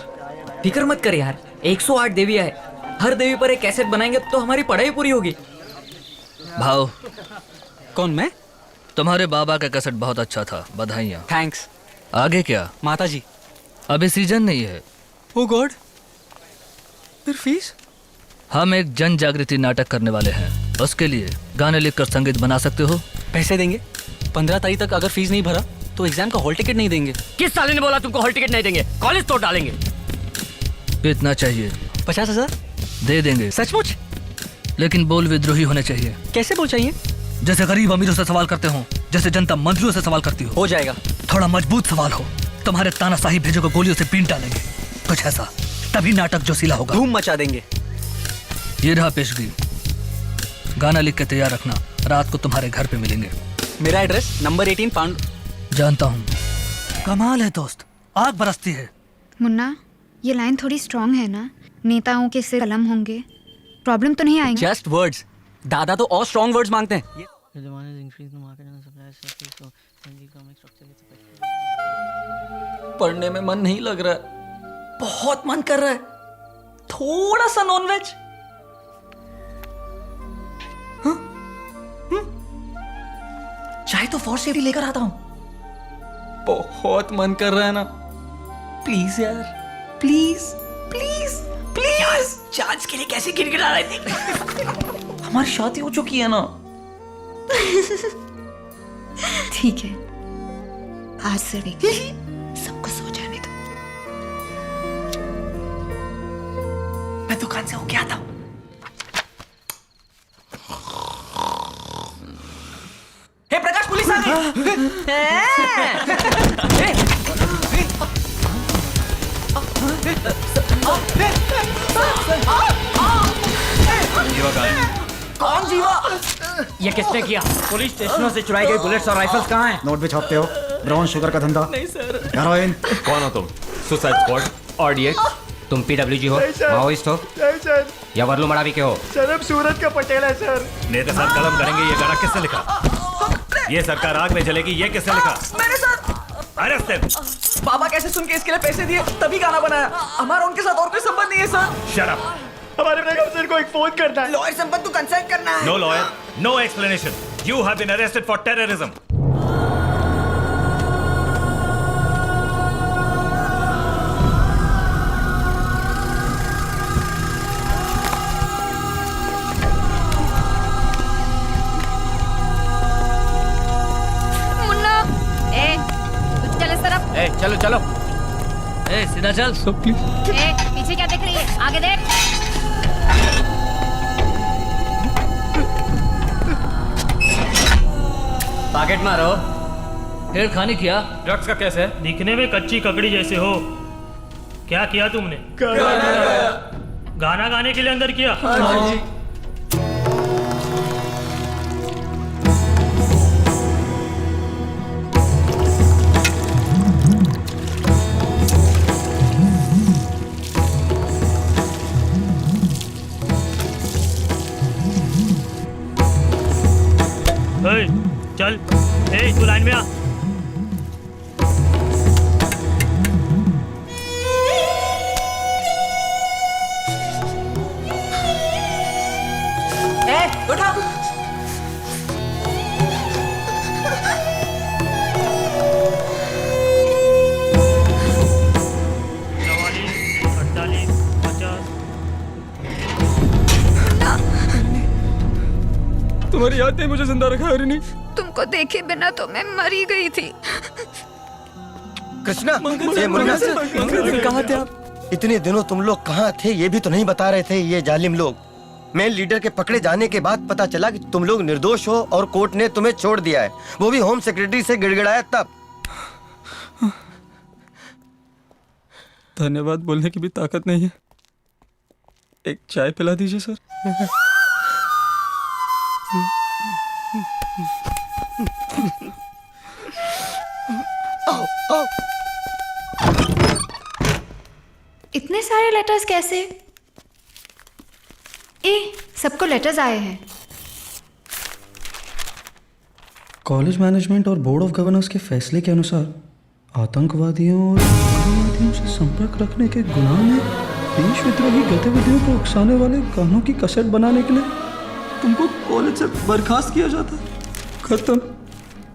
फिक्र मत कर यार, 108 देवियां है। हर देवी पर एक कैसेट बनाएंगे तो हमारी पढ़ाई पूरी होगी। भाव, कौन मैं? तुम्हारे बाबा का कैसेट बहुत अच्छा था, बधाइयाँ। थैंक्स। आगे क्या? माता जी, अभी सीजन नहीं है। ओ गॉड, फिर फीस? हम एक जन जागृति नाटक करने वाले हैं, उसके लिए गाने लिखकर संगीत बना सकते हो? पैसे देंगे। 15 तारीख तक अगर फीस नहीं भरा तो एग्जाम का हॉल टिकट नहीं देंगे। किस साले ने बोला तुमको हॉल टिकट नहीं देंगे? कॉलेज तोड़ डालेंगे। कितना चाहिए? 50,000 दे देंगे। सचमुच? लेकिन बोल विद्रोही होने चाहिए। कैसे बोल चाहिए? जैसे गरीब अमीरों से सवाल करते हो, जैसे जनता मंत्रियों से सवाल करती हो। हो जाएगा। थोड़ा मजबूत सवाल हो। तुम्हारे तानाशाही भेजो को गोलियों से पीट डालेंगे, कुछ ऐसा। तभी नाटक जोशीला होगा। धूम मचा देंगे। ये रहा पेशगी। गाना लिख के तैयार रखना, रात को तुम्हारे घर पे मिलेंगे। मेरा एड्रेस नंबर 18 पांड। जानता हूँ। कमाल है दोस्त, आग बरसती है। मुन्ना, ये लाइन थोड़ी स्ट्रॉन्ग है ना? नेताओं के सिर कलम होंगे, प्रॉब्लम तो नहीं आएंगे? Just words. दादा तो और स्ट्रॉन्ग वर्ड्स मांगते हैं। पढ़ने में मन नहीं लग रहा है, बहुत मन कर रहा है। थोड़ा सा नॉनवेज। चाहे तो फॉर सेफ्टी लेकर आता हूं। बहुत मन कर रहा है ना। प्लीज यार, प्लीज प्लीज प्लीज। चांस के लिए कैसे गिड़गिड़ा रहे थे? हमारी शादी हो चुकी है ना। ठीक है, आज से भी सब कुछ हो जाने दो। मैं दुकान से होके आता हूं। हे प्रकाश, पुलिस आ गई। जीवा कहाँ है? कौन जीवा? ये किसने किया? पुलिस स्टेशनों से चुराई गई बुलेट्स और राइफल्स कहाँ हैं? नोट भी छापते हो? ब्राउन शुगर का धंधा? नहीं सर। हेरोइन? कौन हो तुम? Suicide squad? RDX? तुम PWG हो? माओइस्ट हो? सर। या वर्लू मड़ावी के हो? सर, अब सूरत का पटेल है सर। नेता साहब कलम करेंगे, ये गाना किसने लिखा? ये सरकार आग में जलेगी, ये किसने लिखा? मेरे साथ। Arrest him. बाबा कैसे सुन के इसके लिए पैसे दिए तभी गाना बनाया। हमारा उनके साथ और कोई संबंध नहीं है सर। Shut up. हमारे बेगम सर को एक फोन करना है। लॉयर संबंध को कंसल्ट करना है। No lawyer, no explanation. You have been arrested for terrorism. Munna, तू चल इस तरफ। चलो चलो। सीधा चल। पीछे क्या देख रही है? आगे देख। पॉकेट मारो। फिर खाने किया? ड्रग्स का कैसे है? दिखने में कच्ची ककड़ी जैसे हो। क्या किया तुमने? गाना गाने के लिए अंदर किया? हाँ जी। में आ। उठा। तुम्हारी याद ने मुझे जिंदा रखा हरिणी। तुमको देखे बिना तो मैं मरी गई थी। कृष्णा, ये मुन्ना, कहाँ थे आप? इतने दिनों तुम लोग कहाँ थे ये भी तो नहीं बता रहे थे ये जालिम लोग। मेन लीडर के पकड़े जाने के बाद पता चला कि तुम लोग निर्दोष हो और कोर्ट ने तुम्हें छोड़ दिया है, वो भी होम सेक्रेटरी से गिड़गिड़ाया तब। धन्यवाद बोलने की भी ताकत नहीं है। एक चाय पिला दीजिए सर। इतने सारे लेटर्स कैसे? सबको लेटर्स आए हैं। कॉलेज मैनेजमेंट और बोर्ड ऑफ गवर्नर्स के फैसले के अनुसार आतंकवादियों और उग्रवादियों से संपर्क रखने के गुनाह में देश विद्रोही गतिविधियों को उकसाने वाले गानों की कैसेट बनाने के लिए तुमको कॉलेज से बर्खास्त किया जाता। खत्म,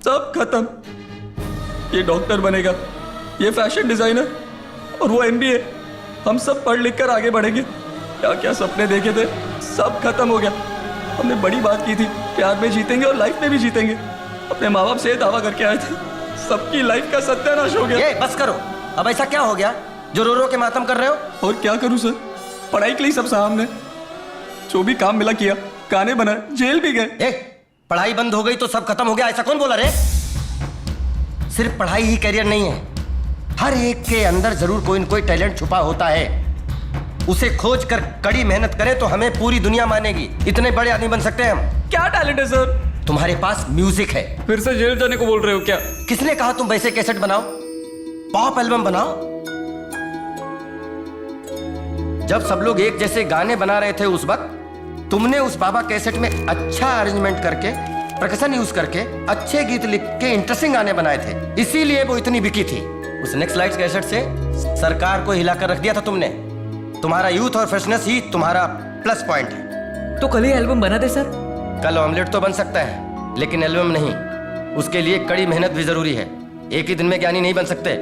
सब खत्म। ये डॉक्टर बनेगा, ये फैशन डिजाइनर और वो MBA। हम सब पढ़ लिख कर आगे बढ़ेंगे। क्या क्या सपने देखे थे, सब खत्म हो गया। हमने बड़ी बात की थी, प्यार में जीतेंगे और लाइफ में भी जीतेंगे। अपने माँ बाप से दावा करके आए थे, सबकी लाइफ का सत्यानाश हो गया। बस करो, अब ऐसा क्या हो गया जो रो रो के मातम कर रहे हो? और क्या करूं सर, पढ़ाई के लिए सब सामने, जो भी काम मिला किया, गाने बनाए, जेल भी गए। पढ़ाई बंद हो गई तो सब खत्म हो गया, ऐसा कौन बोला रे? सिर्फ पढ़ाई ही करियर नहीं है, हर एक के अंदर जरूर कोई न कोई टैलेंट छुपा होता है। उसे खोज कर कड़ी मेहनत करें तो हमें पूरी दुनिया मानेगी। इतने बड़े आदमी बन सकते हैं हम। क्या टैलेंट है सर? तुम्हारे पास म्यूजिक है। फिर से जेल जाने को बोल रहे हो क्या? किसने कहा तुम वैसे कैसेट बनाओ, पॉप एल्बम बनाओ? जब सब लोग एक जैसे गाने बना रहे थे उस वक्त, तुमने उस बाबा कैसेट में अच्छा अरेंजमेंट करके, परकशन यूज करके, अच्छे गीत लिख के इंटरेस्टिंग गाने बनाए थे, इसीलिए वो इतनी बिकी थी। उस नेक्स्ट लाइट कैसेट से सरकार को हिलाकर रख दिया था तुमने। तुम्हारा यूथ और फ्रेशनेस ही तुम्हारा प्लस पॉइंट है। तो कल ही एल्बम बना दे सर। कल ऑमलेट तो बन सकता है, लेकिन एल्बम नहीं। उसके लिए कड़ी मेहनत भी जरूरी है। एक ही दिन में ज्ञानी नहीं बन सकते।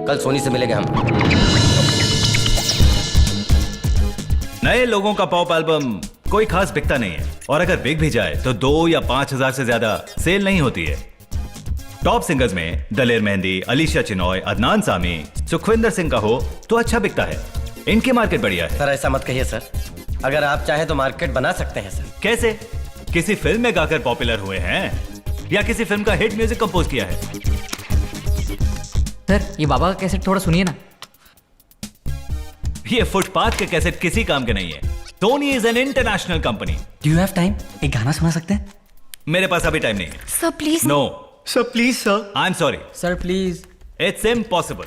कल सोनी से मिलेंगे हम। नए लोगों का पॉप एल्बम कोई खास बिकता नहीं है, और अगर बिक भी जाए तो 2 या 5,000 से ज्यादा सेल नहीं होती है। टॉप सिंगर्स में दलेर मेहंदी, अलीशा चिनॉय, अदनान सामी, सुखविंदर सिंह का हो तो अच्छा बिकता है। इनकी मार्केट बढ़िया है। सर ऐसा मत कहिए सर, अगर आप चाहें तो मार्केट बना सकते हैं सर। कैसे? किसी फिल्म में गाकर पॉपुलर हुए हैं या किसी फिल्म का हिट म्यूजिक कंपोज किया है? सर ये बाबा का कैसेट थोड़ा सुनिए ना। ये फुटपाथ के कैसेट किसी काम के नहीं है। Soni is an international company. Do you have time? एक गाना सुना सकते हैं? मेरे पास अभी टाइम नहीं है। Sir please. No sir please sir. I am sorry sir please. It's impossible.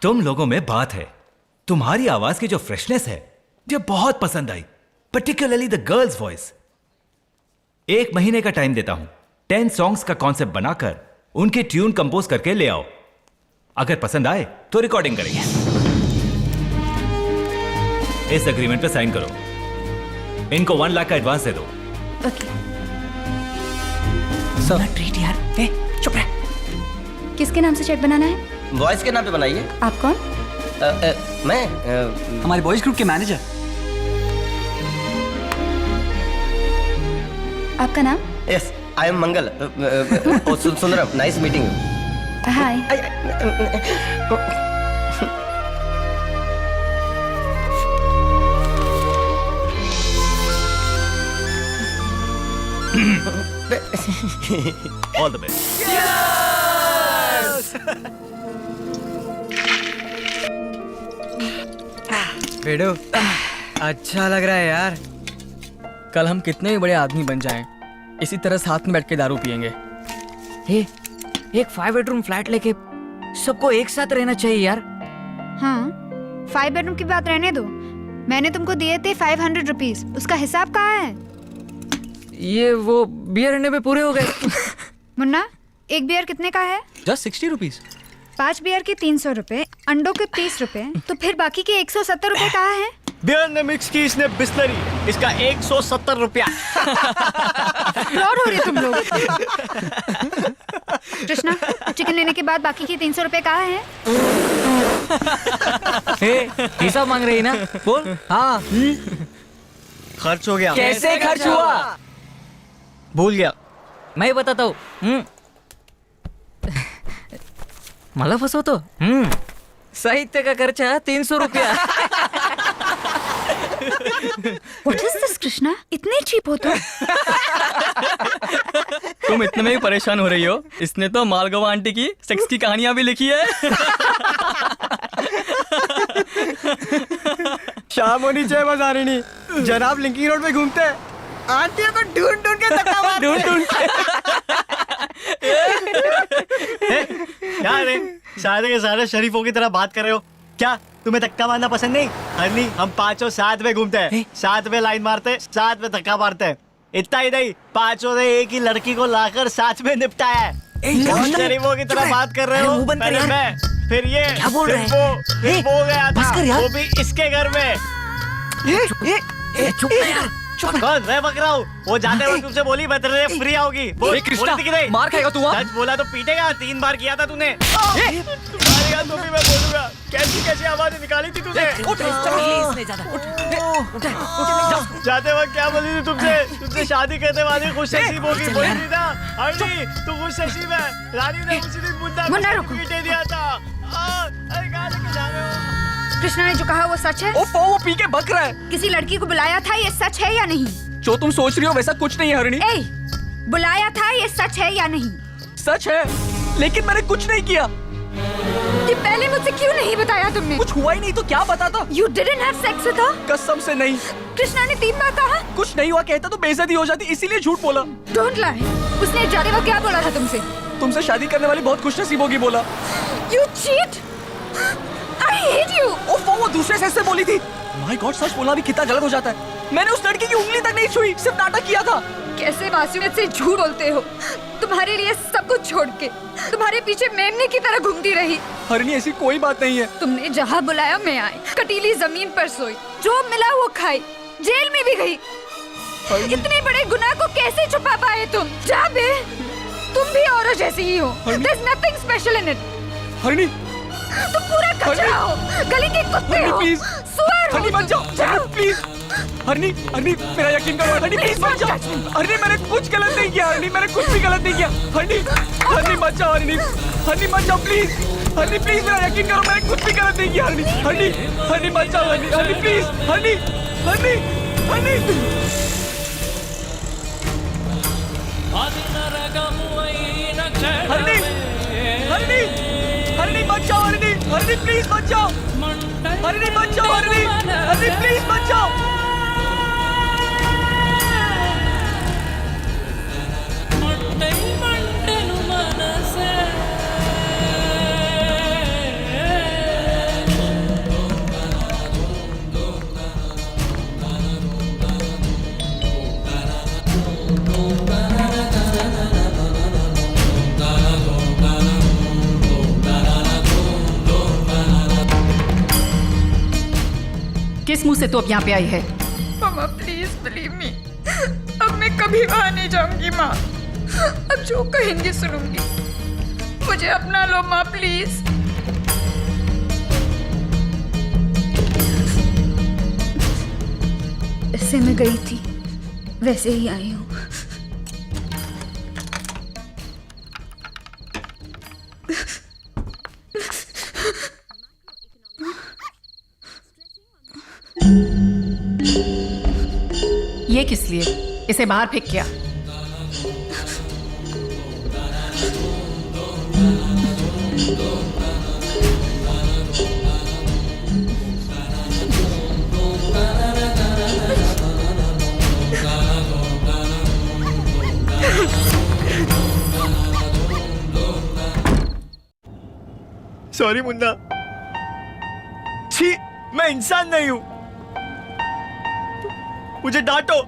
तुम लोगों में बात है, तुम्हारी आवाज की जो फ्रेशनेस है मुझे बहुत पसंद आई, पर्टिकुलरली द गर्ल्स वॉइस। 1 महीने का टाइम देता हूं, 10 सॉन्ग्स का कॉन्सेप्ट बनाकर उनके ट्यून कंपोज करके ले आओ। अगर पसंद आए तो रिकॉर्डिंग करेंगे। इस एग्रीमेंट पे साइन करो। इनको 1 लाख का एडवांस दे दो। सर ट्रीट यार। ए चुप रह। किसके नाम से चेक बनाना है? बॉयज के नाम पे बनाइए। आप कौन? मैं हमारे बॉयज ग्रुप के मैनेजर। आपका नाम? Yes, I am Mangal. Sundaram, nice meeting you. Hi. All the best. बेडो, अच्छा लग रहा है यार। कल हम कितने भी बड़े आदमी बन जाएं, इसी तरह साथ में बैठ के दारू पियेंगे। हे, एक 5 बेडरूम फ्लैट लेके सबको एक साथ रहना चाहिए यार। हाँ, 5 बेडरूम की बात रहने दो। मैंने तुमको दिए थे 500 रुपीज, उसका हिसाब कहाँ है? ये वो बियर अंडे पे पूरे हो गए। मुन्ना, एक बियर कितने का है? Just 60 rupees. 5 बियर के 300 रुपए, अंडों के 30 रुपए, तो फिर बाकी के 170 रुपए कहाँ है? बियर ने मिक्स की इसने बिस्लरी, इसका 170 रुपया। फ्रॉड हो रहे तुम लोग। कृष्णा, चिकन लेने के बाद बाकी के 300 रुपए कहाँ है? हिसाब मांग रही ना? बोल। हाँ। खर्च हो गया। कैसे खर्च हुआ? भूल गया। मैं बताता हूँ। मला फसवतो। साहित्य का खर्चा 300 रुपया। What is this, Krishna? इतने चीप हो तुम? तुम इतने में ही परेशान हो रही हो? इसने तो मालगवा आंटी की सेक्स की कहानियां भी लिखी है। शाम होनी चाहिए बाजारिनी, जनाब लिंकिंग रोड पे घूमते हैं, आंटियों को ढूंढ ढूंढ के धक्का मारते हैं। ढूंढ क्या रे, सारे के सारे शरीफों की तरह बात कर रहे हो? क्या तुम्हें धक्का मारना पसंद नहीं? हरनी, हम पांचों साथ में घूमते हैं, साथ में लाइन मारते, साथ में धक्का मारते हैं। इतना ही नहीं, पांचों ने एक ही लड़की को लाकर साथ में निपटाया है। शरीफों की तरह बात कर रहे हो? पहले मैं, फिर ये, क्या बोल रहे हैं? फिर वो गया था, वो भी इसके घर में। चुप यार। कौन? मैं बक रहा हूँ। वो जाते वक्त तुमसे बोली मैं तेरे लिए फ्री आओगी। कृष्णा, मार खाएगा तू। सच बोला तो पीटेगा। 3 बार किया था तूने। मारेगा तो भी मैं बोलूंगा। कैसी कैसी आवाजें निकाली थी तूने? जाते वक्त क्या बोली थी तुमसे शादी करने वाली खुश नसीब होगी बोली थी ना? हरनी, तू खुश नसीब है। रानी ने उसी दिन मुद्दा पीटे दिया था। अरे कहाँ लेके जा रहे हो? कृष्णा ने जो कहा वो सच है? वो पी के बक रहा है। किसी लड़की को बुलाया था, ये सच है या नहीं? जो तुम सोच रही हो वैसा कुछ नहीं है हरणी। बुलाया था, ये सच है या नहीं? सच है, लेकिन मैंने कुछ नहीं किया। ये पहले मुझसे क्यों नहीं बताया तुमने? कुछ हुआ ही नहीं तो क्या बताता? You didn't have sex with her? कसम से नहीं। कृष्णा ने 3 बार कहा। कुछ नहीं हुआ कहता तो बेइज्जती हो जाती, इसीलिए झूठ बोला। Don't lie. उसने जाते वक्त क्या बोला था तुमसे? तुमसे शादी करने वाली बहुत खुशनसीब होगी बोला। You cheat! I hate you! वो दूसरे से बोली थी। My God, सच बोलना भी कितना गलत हो जाता है। मैंने उस लड़की की उंगली तक नहीं छुई, सिर्फ नाटक किया था। कैसे मासूमियत से झूठ बोलते हो? तुम्हारे लिए सब कुछ छोड़ के तुम्हारे पीछे मेमने की तरह घूमती रही। हरनी, ऐसी कोई बात नहीं है। तुमने जहाँ बुलाया मैं आई, कटीली जमीन पर सोई, जो मिला वो खाई, जेल में भी गई। इतने बड़े गुनाह को कैसे छुपा पाए तुम? जा बे, तुम भी औरत जैसी ही हो। There's nothing special in it. हरनी, तुम पूरा कचरा हो, गली के कुत्ते हो, सुअर हो। हरनी मत जाओ, प्लीज। हरनी, मेरा यकीन करो। हरनी प्लीज मत जाओ। हरनी, मैंने कुछ गलत नहीं किया। हरनी, मैंने कुछ भी गलत नहीं किया। हरनी मत जाओ। हरनी मत जाओ प्लीज। हरनी प्लीज, मेरा यकीन करो, मैंने कुछ भी गलत नहीं किया। हरनी मत जाओ। हरनी प्लीज। हरनी मत जाओ। हरनी प्लीज मत जाओ। हरनी मत जाओ। हरनी प्लीज मत जाओ। किस मुंह से तू अब यहाँ पे आई है? मामा प्लीज बिलीव मी, अब मैं कभी वहाँ नहीं जाऊंगी माँ। अब जो कहेंगे सुनूंगी। मुझे अपना लो माँ प्लीज। जैसे मैं गई थी वैसे ही आई हूँ। ये किस लिए? इसे बाहर फेंक किया। सॉरी मुन्ना, छी, मैं इंसान नहीं हूं। मुझे डांटो,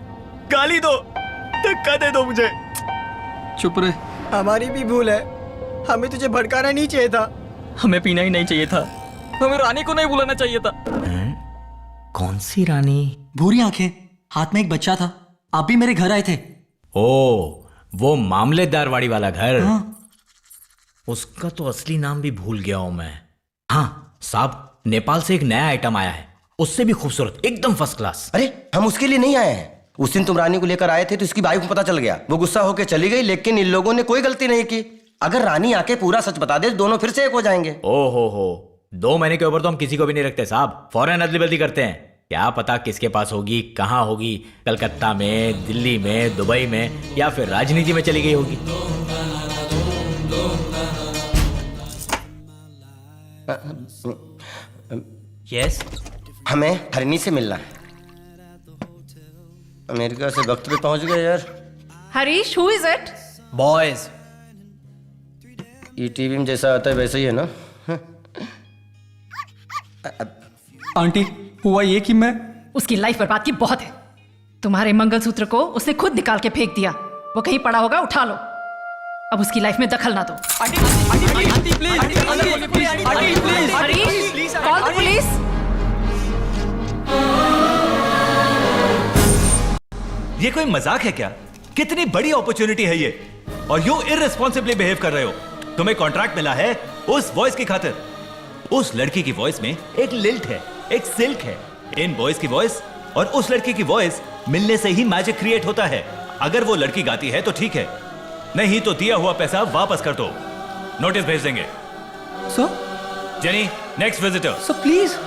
गाली दो, धक्का दे दो मुझे। चुप रहे। हमारी भी भूल है, हमें तुझे भड़काना नहीं चाहिए था। हमें पीना ही नहीं चाहिए था, हमें रानी को नहीं बुलाना चाहिए था। कौन सी रानी? भूरी आंखें, हाथ में एक बच्चा था। आप भी मेरे घर आए थे। ओ, वो मामलेदार वाड़ी वाला घर। हाँ। उसका तो असली नाम भी भूल गया हूं मैं। हाँ साहब, नेपाल से एक नया आइटम आया है, उससे भी खूबसूरत, एकदम फर्स्ट क्लास। अरे हम उसके लिए नहीं आए हैं। उस दिन तुम रानी को लेकर आए थे तो इसकी वाइफ को पता चल गया, वो गुस्सा होकर चली गई, लेकिन इन लोगों ने कोई गलती नहीं की। अगर रानी आके पूरा सच बता दे, दोनों फिर से एक हो जाएंगे। ओ हो, 2 महीने के ऊपर तो हम किसी को भी नहीं रखते साहब, फौरन अदली बदली करते हैं। क्या पता किसके पास होगी, कहाँ होगी, कलकत्ता में, दिल्ली में, दुबई में, या फिर राजनीति में चली गई होगी। यस, हमें हरिणी से मिलना है। अमेरिका से वक्त पे पहुंच गए यार। Harish, who is it? Boys, ये टीवी में जैसा आता है वैसे ही है ना। आंटी, हुआ ये कि मैं उसकी लाइफ बर्बाद की बहुत है। तुम्हारे मंगलसूत्र को उसने खुद निकाल के फेंक दिया, वो कहीं पड़ा होगा, उठा लो। अब उसकी लाइफ में दखल ना दो। Harish, call the police. ये कोई मजाक है क्या? कितनी बड़ी अपॉर्चुनिटी है ये, और यूं इररिस्पॉन्सिबली बिहेव कर रहे हो। तुम्हें कॉन्ट्रैक्ट मिला है उस वॉइस की खातिर। उस लड़की की वॉइस में एक लिल्ट है, एक सिल्क है। इन बॉयज की वॉइस और उस लड़की की वॉइस मिलने से ही मैजिक क्रिएट होता है। अगर वो लड़की गाती है तो ठीक है, नहीं तो दिया हुआ पैसा वापस कर दो, नोटिस भेज देंगे। Sir? Jenny, next visitor. Sir please.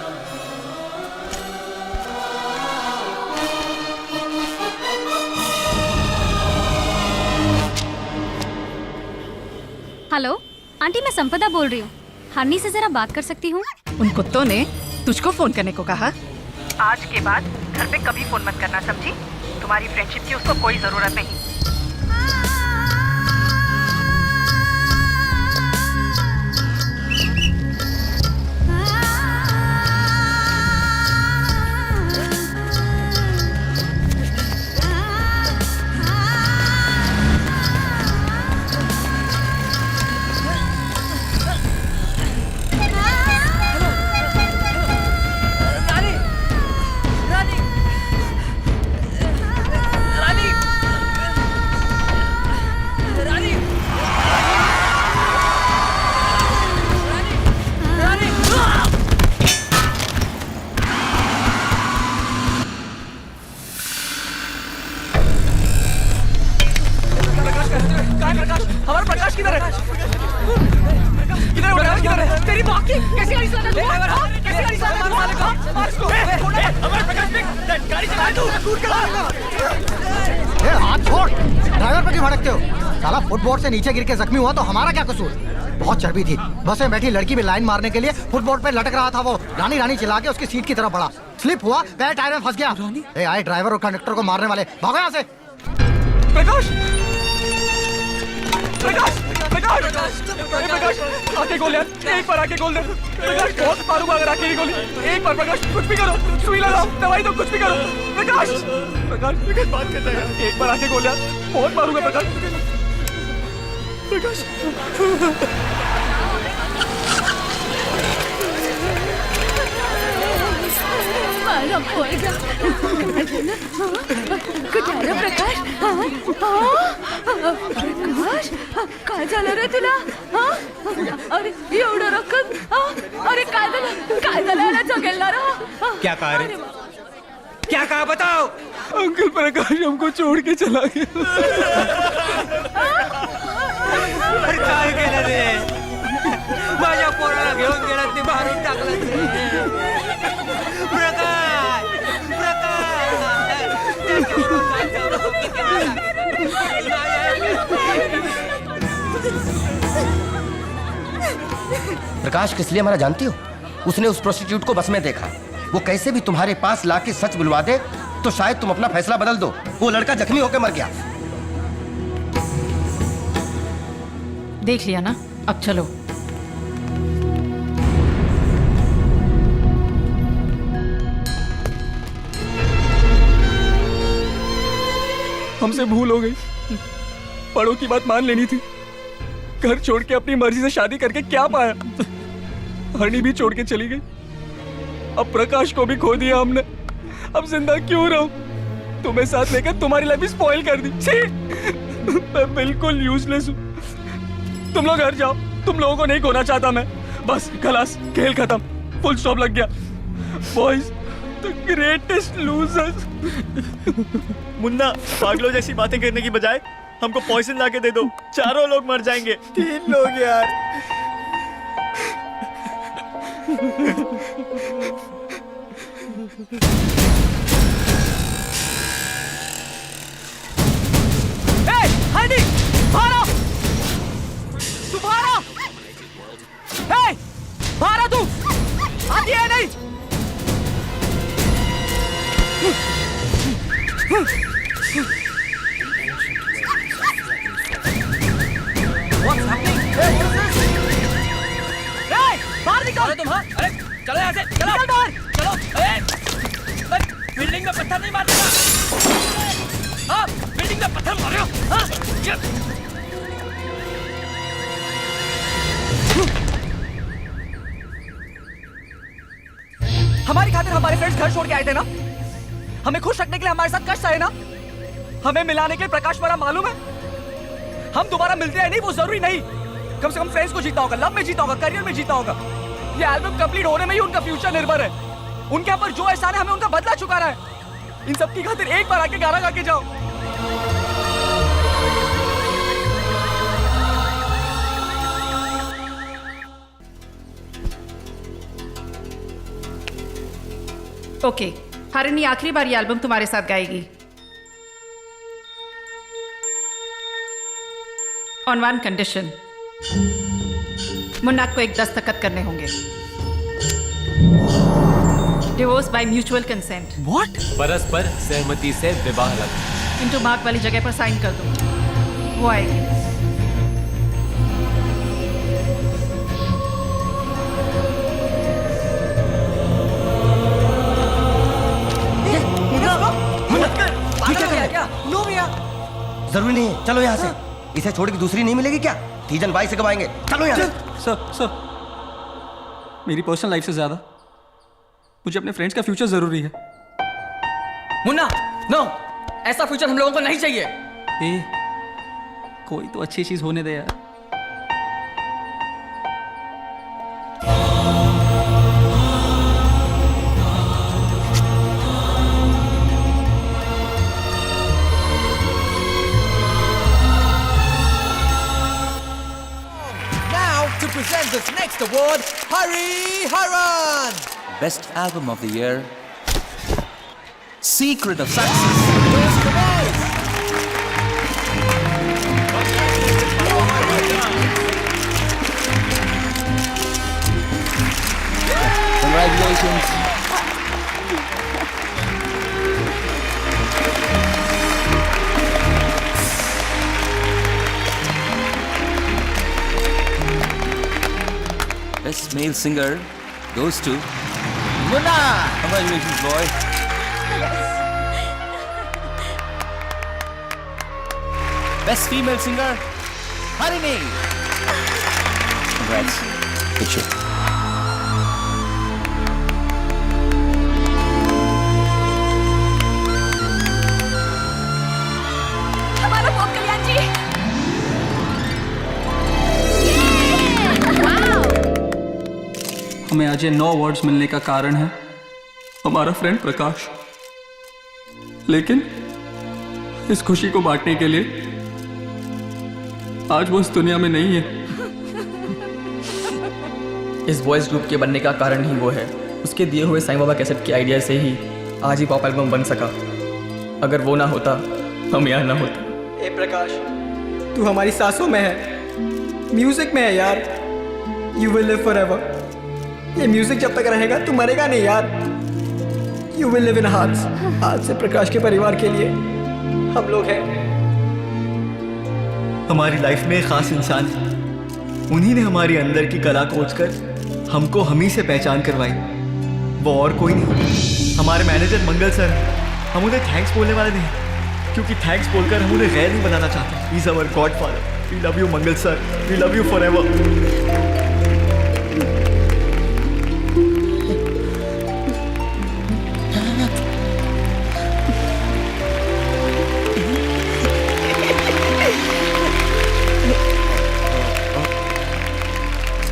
Hello aunty, मैं संपदा बोल रही हूँ। हरनी से जरा बात कर सकती हूँ? उन कुत्तों ने तुझको फोन करने को कहा। आज के बाद घर पे कभी फोन मत करना, समझी? तुम्हारी फ्रेंडशिप की उसको कोई जरूरत नहीं। हमारा प्रकाश किधर है? किधर है प्रकाश? किधर है? तेरी बात की कैसी गाड़ी चलाता है? कैसी गाड़ी चलाता है? मार इसको। हमारा प्रकाश गाड़ी चला तू, दूर ए, हाथ छोड़। ड्राइवर पे क्यों भड़कते हो? साला फुटबोर्ड से नीचे गिर के जख्मी हुआ तो हमारा क्या कसूर? बहुत चर्बी थी, बस में बैठी लड़की भी लाइन मारने के लिए फुटबोर्ड पे लटक रहा था। वो रानी रानी चिल्ला के उसकी सीट की तरफ बढ़ा, स्लिप हुआ, पैर टायर में फंस गया। ए, आए ड्राइवर और कंडक्टर को मारने वाले, भागो यहाँ से। प्रकाश, प्रकाश, प्रकाश, प्रकाश, आके गोल यार, एक बार आके गोल दे। प्रकाश, बहुत मारूंगा अगर आके गोली। एक बार प्रकाश, कुछ भी करो, सुई लगाओ, दवाई दो, कुछ भी करो। प्रकाश, प्रकाश, प्रकाश बात करता है, एक बार आके गोल यार, बहुत मारूंगा प्रकाश। प्रकाश, मारा पोएगा। कुठे आहे रे प्रकाश? प्रकाश, काय झालं रे तुला? अरे एवढं रक्कम? अरे काय झालं याला जगेलला रे? क्या कहा रे? क्या कहा बताओ? अंकल प्रकाश हमको छोड़ के चला गया। अरे काय केलं रे? चॉकलेट से प्रकाश प्रकाश किस लिए हमारा जानती हो? उसने उस प्रोस्टिट्यूट को बस में देखा। वो कैसे भी तुम्हारे पास लाके सच बुलवा दे तो शायद तुम अपना फैसला बदल दो। वो लड़का जख्मी होकर मर गया। देख लिया ना, अब चलो। हमसे भूल हो गई। बड़ों की बात मान लेनी थी। घर छोड़ के अपनी मर्जी से शादी करके क्या पाया? हनी भी छोड़ के चली गई। अब प्रकाश को भी खो दिया हमने। अब जिंदा क्यों रहूं? तुम्हें साथ लेकर तुम्हारी लाइफ भी स्पॉइल कर दी। छी! मैं बिल्कुल यूजलेस हूँ। तुम लोग घर जाओ। तुम लोगों को नहीं खोना चाहता मैं। बस खलास, खेल खत्म, फुल स्टॉप लग गया। Boys the greatest losers. Munna, पागलों जैसी बातें करने की बजाय हमको पॉइजन ला के दे दो। चारों लोग मर जाएंगे। 3 लोग यार। हनी, बाहर आ! तू बाहर आ! बाहर आ तू! आती है नहीं? What's happening? Hey, what is this? Hey, बाहर निकल! तुम हाँ? अरे चलो यहाँ से! चलो! निकल बाहर! चलो! बिल्डिंग में पत्थर नहीं मारने का! हाँ, बिल्डिंग में पत्थर मार रहे हो? हाँ? हमारी खातिर हमारे फ्रेंड्स घर छोड़ के आए थे ना? हमें खुश रखने के लिए हमारे साथ कष्ट आए ना? हमें मिलाने के लिए प्रकाश वाला मालूम है? हम दोबारा मिलते हैं नहीं, वो जरूरी नहीं। कम से कम फ्रेंड्स को जीता होगा, लव में जीता होगा, करियर में जीता होगा। ये एल्बम कंप्लीट होने में ही उनका फ्यूचर निर्भर है। उनके ऊपर जो एहसान है हमें उनका बदला चुकाना है। इन सब की खातिर एक बार आके गाना गा के जाओ। ओके, हरिणी आखिरी बार ये एल्बम तुम्हारे साथ गाएगी। ऑन वन कंडीशन, मुन्ना को एक दस्तखत करने होंगे। Divorce by mutual consent. What? परस्पर सहमति से विवाह लगा। इंटू मार्क वाली जगह पर साइन कर दो, वो आएगी। जरूरी नहीं है, चलो यहाँ से। इसे छोड़ के दूसरी नहीं मिलेगी क्या? सीजन 22 से कब आएंगे? चलो यहाँ से। सर, मेरी पर्सनल लाइफ से ज्यादा मुझे अपने फ्रेंड्स का फ्यूचर जरूरी है। मुन्ना, नो, ऐसा फ्यूचर हम लोगों को नहीं चाहिए। कोई तो अच्छी चीज होने दे यार। To present this next award, Hari Haran! Best Album of the Year, Secret of Success. Congratulations. Best male singer goes to Munna. Congratulations, boy. Best female singer, Harini. Congrats. Good show. हमारा बहुत कल्याण जी। हमें आज ये 9 awards मिलने का कारण है हमारा फ्रेंड प्रकाश। लेकिन इस खुशी को बांटने के लिए आज वो इस दुनिया में नहीं है। इस वॉइस ग्रुप के बनने का कारण ही वो है। उसके दिए हुए साईं बाबा कैसेट के आइडिया से ही आज ही पॉप एल्बम बन सका। अगर वो ना होता, हम यहाँ ना होते। ए प्रकाश, तू हमारी सांसों में है, म्यूजिक में है यार। You will live forever. ये म्यूजिक जब तक रहेगा तू मरेगा नहीं यार। You will live in hearts. आज से प्रकाश के परिवार के लिए हम लोग हैं। हमारी लाइफ में एक खास इंसान है, उन्हीं ने हमारी अंदर की कला खोज कर हमको हम ही से पहचान करवाई। वो और कोई नहीं, हमारे मैनेजर मंगल सर। हम उन्हें थैंक्स बोलने वाले नहीं, क्योंकि थैंक्स बोलकर हम उन्हें गैर नहीं बनाना चाहते। He is our god father. We love you Mangal sir, we love you forever.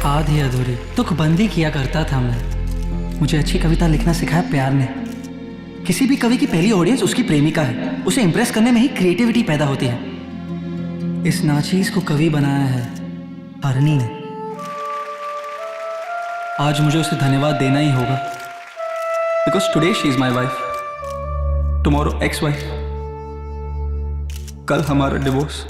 आधी अधूरी तुकबंदी किया करता था मैं। मुझे अच्छी कविता लिखना सिखाया प्यार ने। किसी भी कवि की पहली ऑडियंस उसकी प्रेमिका है। उसे इंप्रेस करने में ही क्रिएटिविटी पैदा होती है। इस नाचीज को कवि बनाया है हरनी ने। आज मुझे उसे धन्यवाद देना ही होगा, because today she is my wife, tomorrow ex wife, कल हमारा डिवोर्स।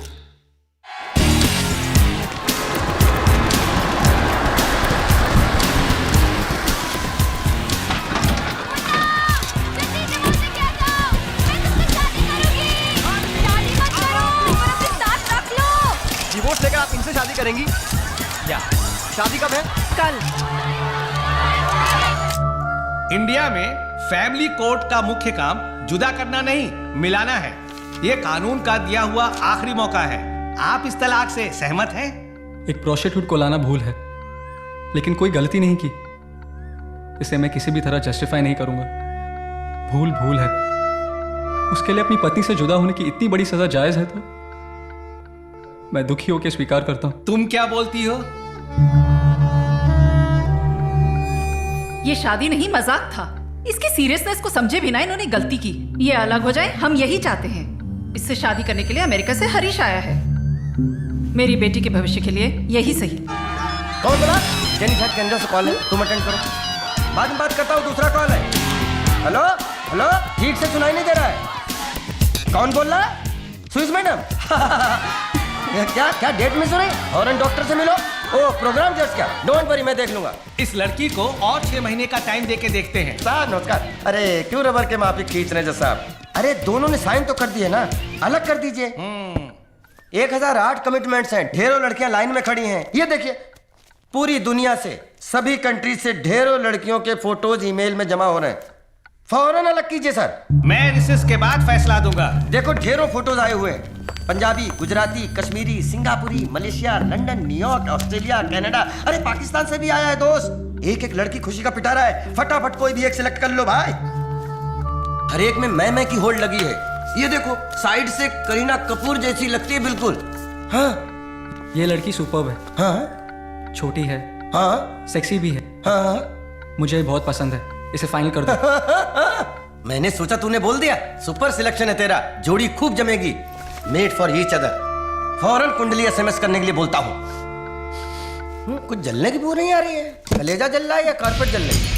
डिवोर्स लेकर आप इनसे शादी करेंगी क्या? शादी कब है? कल। इंडिया में फैमिली कोर्ट का मुख्य काम जुदा करना नहीं, मिलाना है। ये कानून का दिया हुआ आखिरी मौका है। आप इस तलाक से सहमत हैं? एक प्रोस्टिट्यूट को लाना भूल है, लेकिन कोई गलती नहीं की। इसे मैं किसी भी तरह जस्टिफाई नहीं करूंगा। भूल भूल है। उसके लिए अपनी पत्नी से जुदा होने की इतनी बड़ी सजा जायज है तो मैं दुखी होकर स्वीकार करता हूं। तुम क्या बोलती हो? ये शादी नहीं, मजाक था। इसकी सीरियसनेस को समझे बिना इन्होंने गलती की। ये अलग हो जाए, हम यही चाहते हैं। इससे शादी करने के लिए अमेरिका से हरीश आया है। मेरी बेटी के भविष्य के लिए यही सही। कौन बोला? जेनिफर केंद्र से कॉल है, तुम अटेंड करो। बाद में बात करता हूँ, दूसरा कॉल है। हेलो हेलो, ठीक से सुनाई नहीं दे रहा है। कौन बोल रहा है? Swiss madam. क्या क्या डेट मिस हो रही? फौरन डॉक्टर से मिलो। ओ प्रोग्राम जस्ट क्या? डोंट वरी, मैं देख लूंगा। इस लड़की को और 6 महीने का टाइम देके देखते हैं। साहब नमस्कार। अरे क्यों रबर के माफी खींच रहे साहब? अरे दोनों ने साइन तो कर दिए ना, अलग कर दीजिए। 1008 कमिटमेंट्स हैं, ढेरों लड़कियां लाइन में खड़ी हैं। ये देखिए, पूरी दुनिया से, सभी कंट्री से ढेरों लड़कियों के फोटोज ईमेल में जमा हो रहे हैं। फौरन अलग कीजिए सर। मैं रिसेस के बाद फैसला दूंगा। देखो ढेरों फोटोज आए हुए हैं, पंजाबी, गुजराती, कश्मीरी, सिंगापुरी, Malaysia, London, New York, Australia, Canada, अरे पाकिस्तान से भी आया है दोस्त। एक एक लड़की खुशी का पिटा रहा है। फटाफट कोई भी एक सिलेक्ट कर लो भाई। हर एक में मैं की होल्ड लगी है। ये देखो, साइड से करीना कपूर जैसी लगती है बिल्कुल। हाँ, ये लड़की सुपर्ब है। हाँ, छोटी है। हाँ, सेक्सी भी है। हाँ, मुझे बहुत पसंद है। इसे फाइनल कर दो। मैंने सोचा तूने बोल दिया। सुपर सिलेक्शन है तेरा, जोड़ी खूब जमेगी। Made for each other. फौरन कुंडली एसएमएस करने के लिए बोलता हूँ। कुछ जलने की बू नहीं आ रही है। कलेजा जल रहा है या कारपेट जल रही है?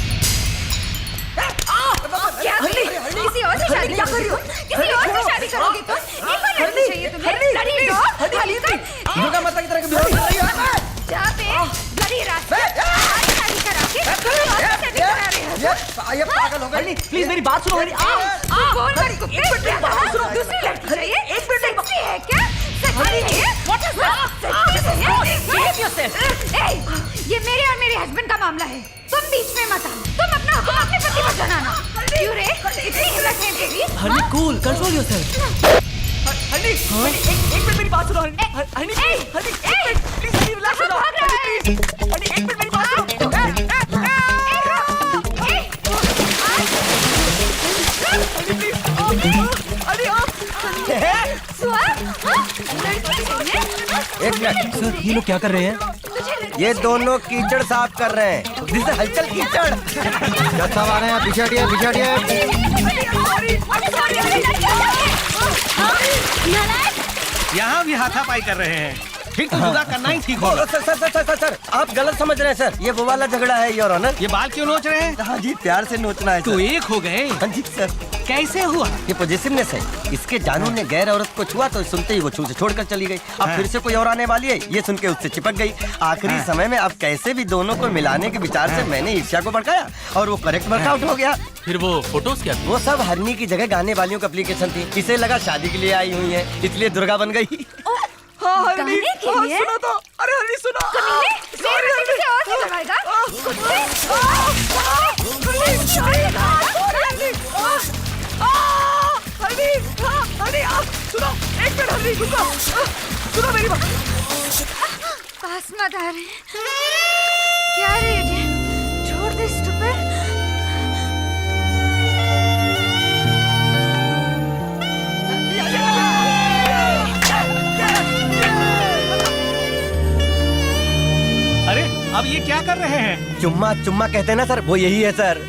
क्या किसी और से शादी क्या कर रही हो? किसी और से शादी करोगी तो? एक बार लड़नी चाहिए तुम्हें। लड़ी दो। दुर्गा माता की तरह बिहेव कर रही है। जहाँ पे बड़ी रात में शादी करा के शादी करा रहे हो। ये पागल हो गई। प्लीज मेरी बात सुनो। बोल मत कुत्ते। एक मिनट बात सुनो। दूसरी लड़की चाहिए। एक मिनट सेक्सी है क्या? सेक्सी है? What is that? ये मेरे और मेरे हस्बैंड का मामला है। तुम बीच में मत आओ। तुम अपना हुक्म अपने पति पर जनाना। क्यों रे? इतनी हिम्मत है तेरी? Honey cool, control yourself. Honey, एक मिनट मेरी बात सुनो। हनी, प्लीज हनी रिलैक्स हो जाओ। हनी, एक मिनट मेरी बात सुनो। एक मिनट सर, ये लोग क्या कर रहे हैं? ये दोनों कीचड़ साफ कर रहे हैं। जिससे हलचल कीचड़। जज साहब आ रहे हैं, पीछे हटिए, पीछे हटिए। यहाँ भी हाथापाई कर रहे हैं। फिर तो जुदा करना ही ठीक होगा। सर आप गलत समझ रहे हैं सर, ये वो वाला झगड़ा है योर ऑनर। ये बाल क्यों नोच रहे हैं? हाँ जी, प्यार से नोचना है। तो एक हो गए? हाँ जी सर। कैसे हुआ? ये पॉजिटिवनेस है। इसके जानू ने गैर औरत को छुआ तो सुनते ही वो छू से छोड़कर चली गई। अब फिर से कोई और आने वाली है, ये सुन के उससे चिपक गई। आखिरी समय में अब कैसे भी दोनों को मिलाने के विचार से मैंने ईर्ष्या को भड़काया और वो करेक्ट वर्कआउट हो गया। फिर वो फोटोज क्या? वो सब हरनी की जगह गाने वालियों की एप्लीकेशन थी। इसे लगा शादी के लिए आई हुई है, इसलिए दुर्गा बन गई। हाँ हरनी, सुनो तो। अरे हरनी सुनो। किसी और से करवाएगा? सुनो, एक मिनट हरनी, रुको। सुनो मेरी बात। पास मत आ रहे। क्या रे इडियट? छोड़ दे स्टूपिड। अरे अब ये क्या कर रहे हैं? चुम्मा चुम्मा कहते हैं ना सर, वो यही है सर।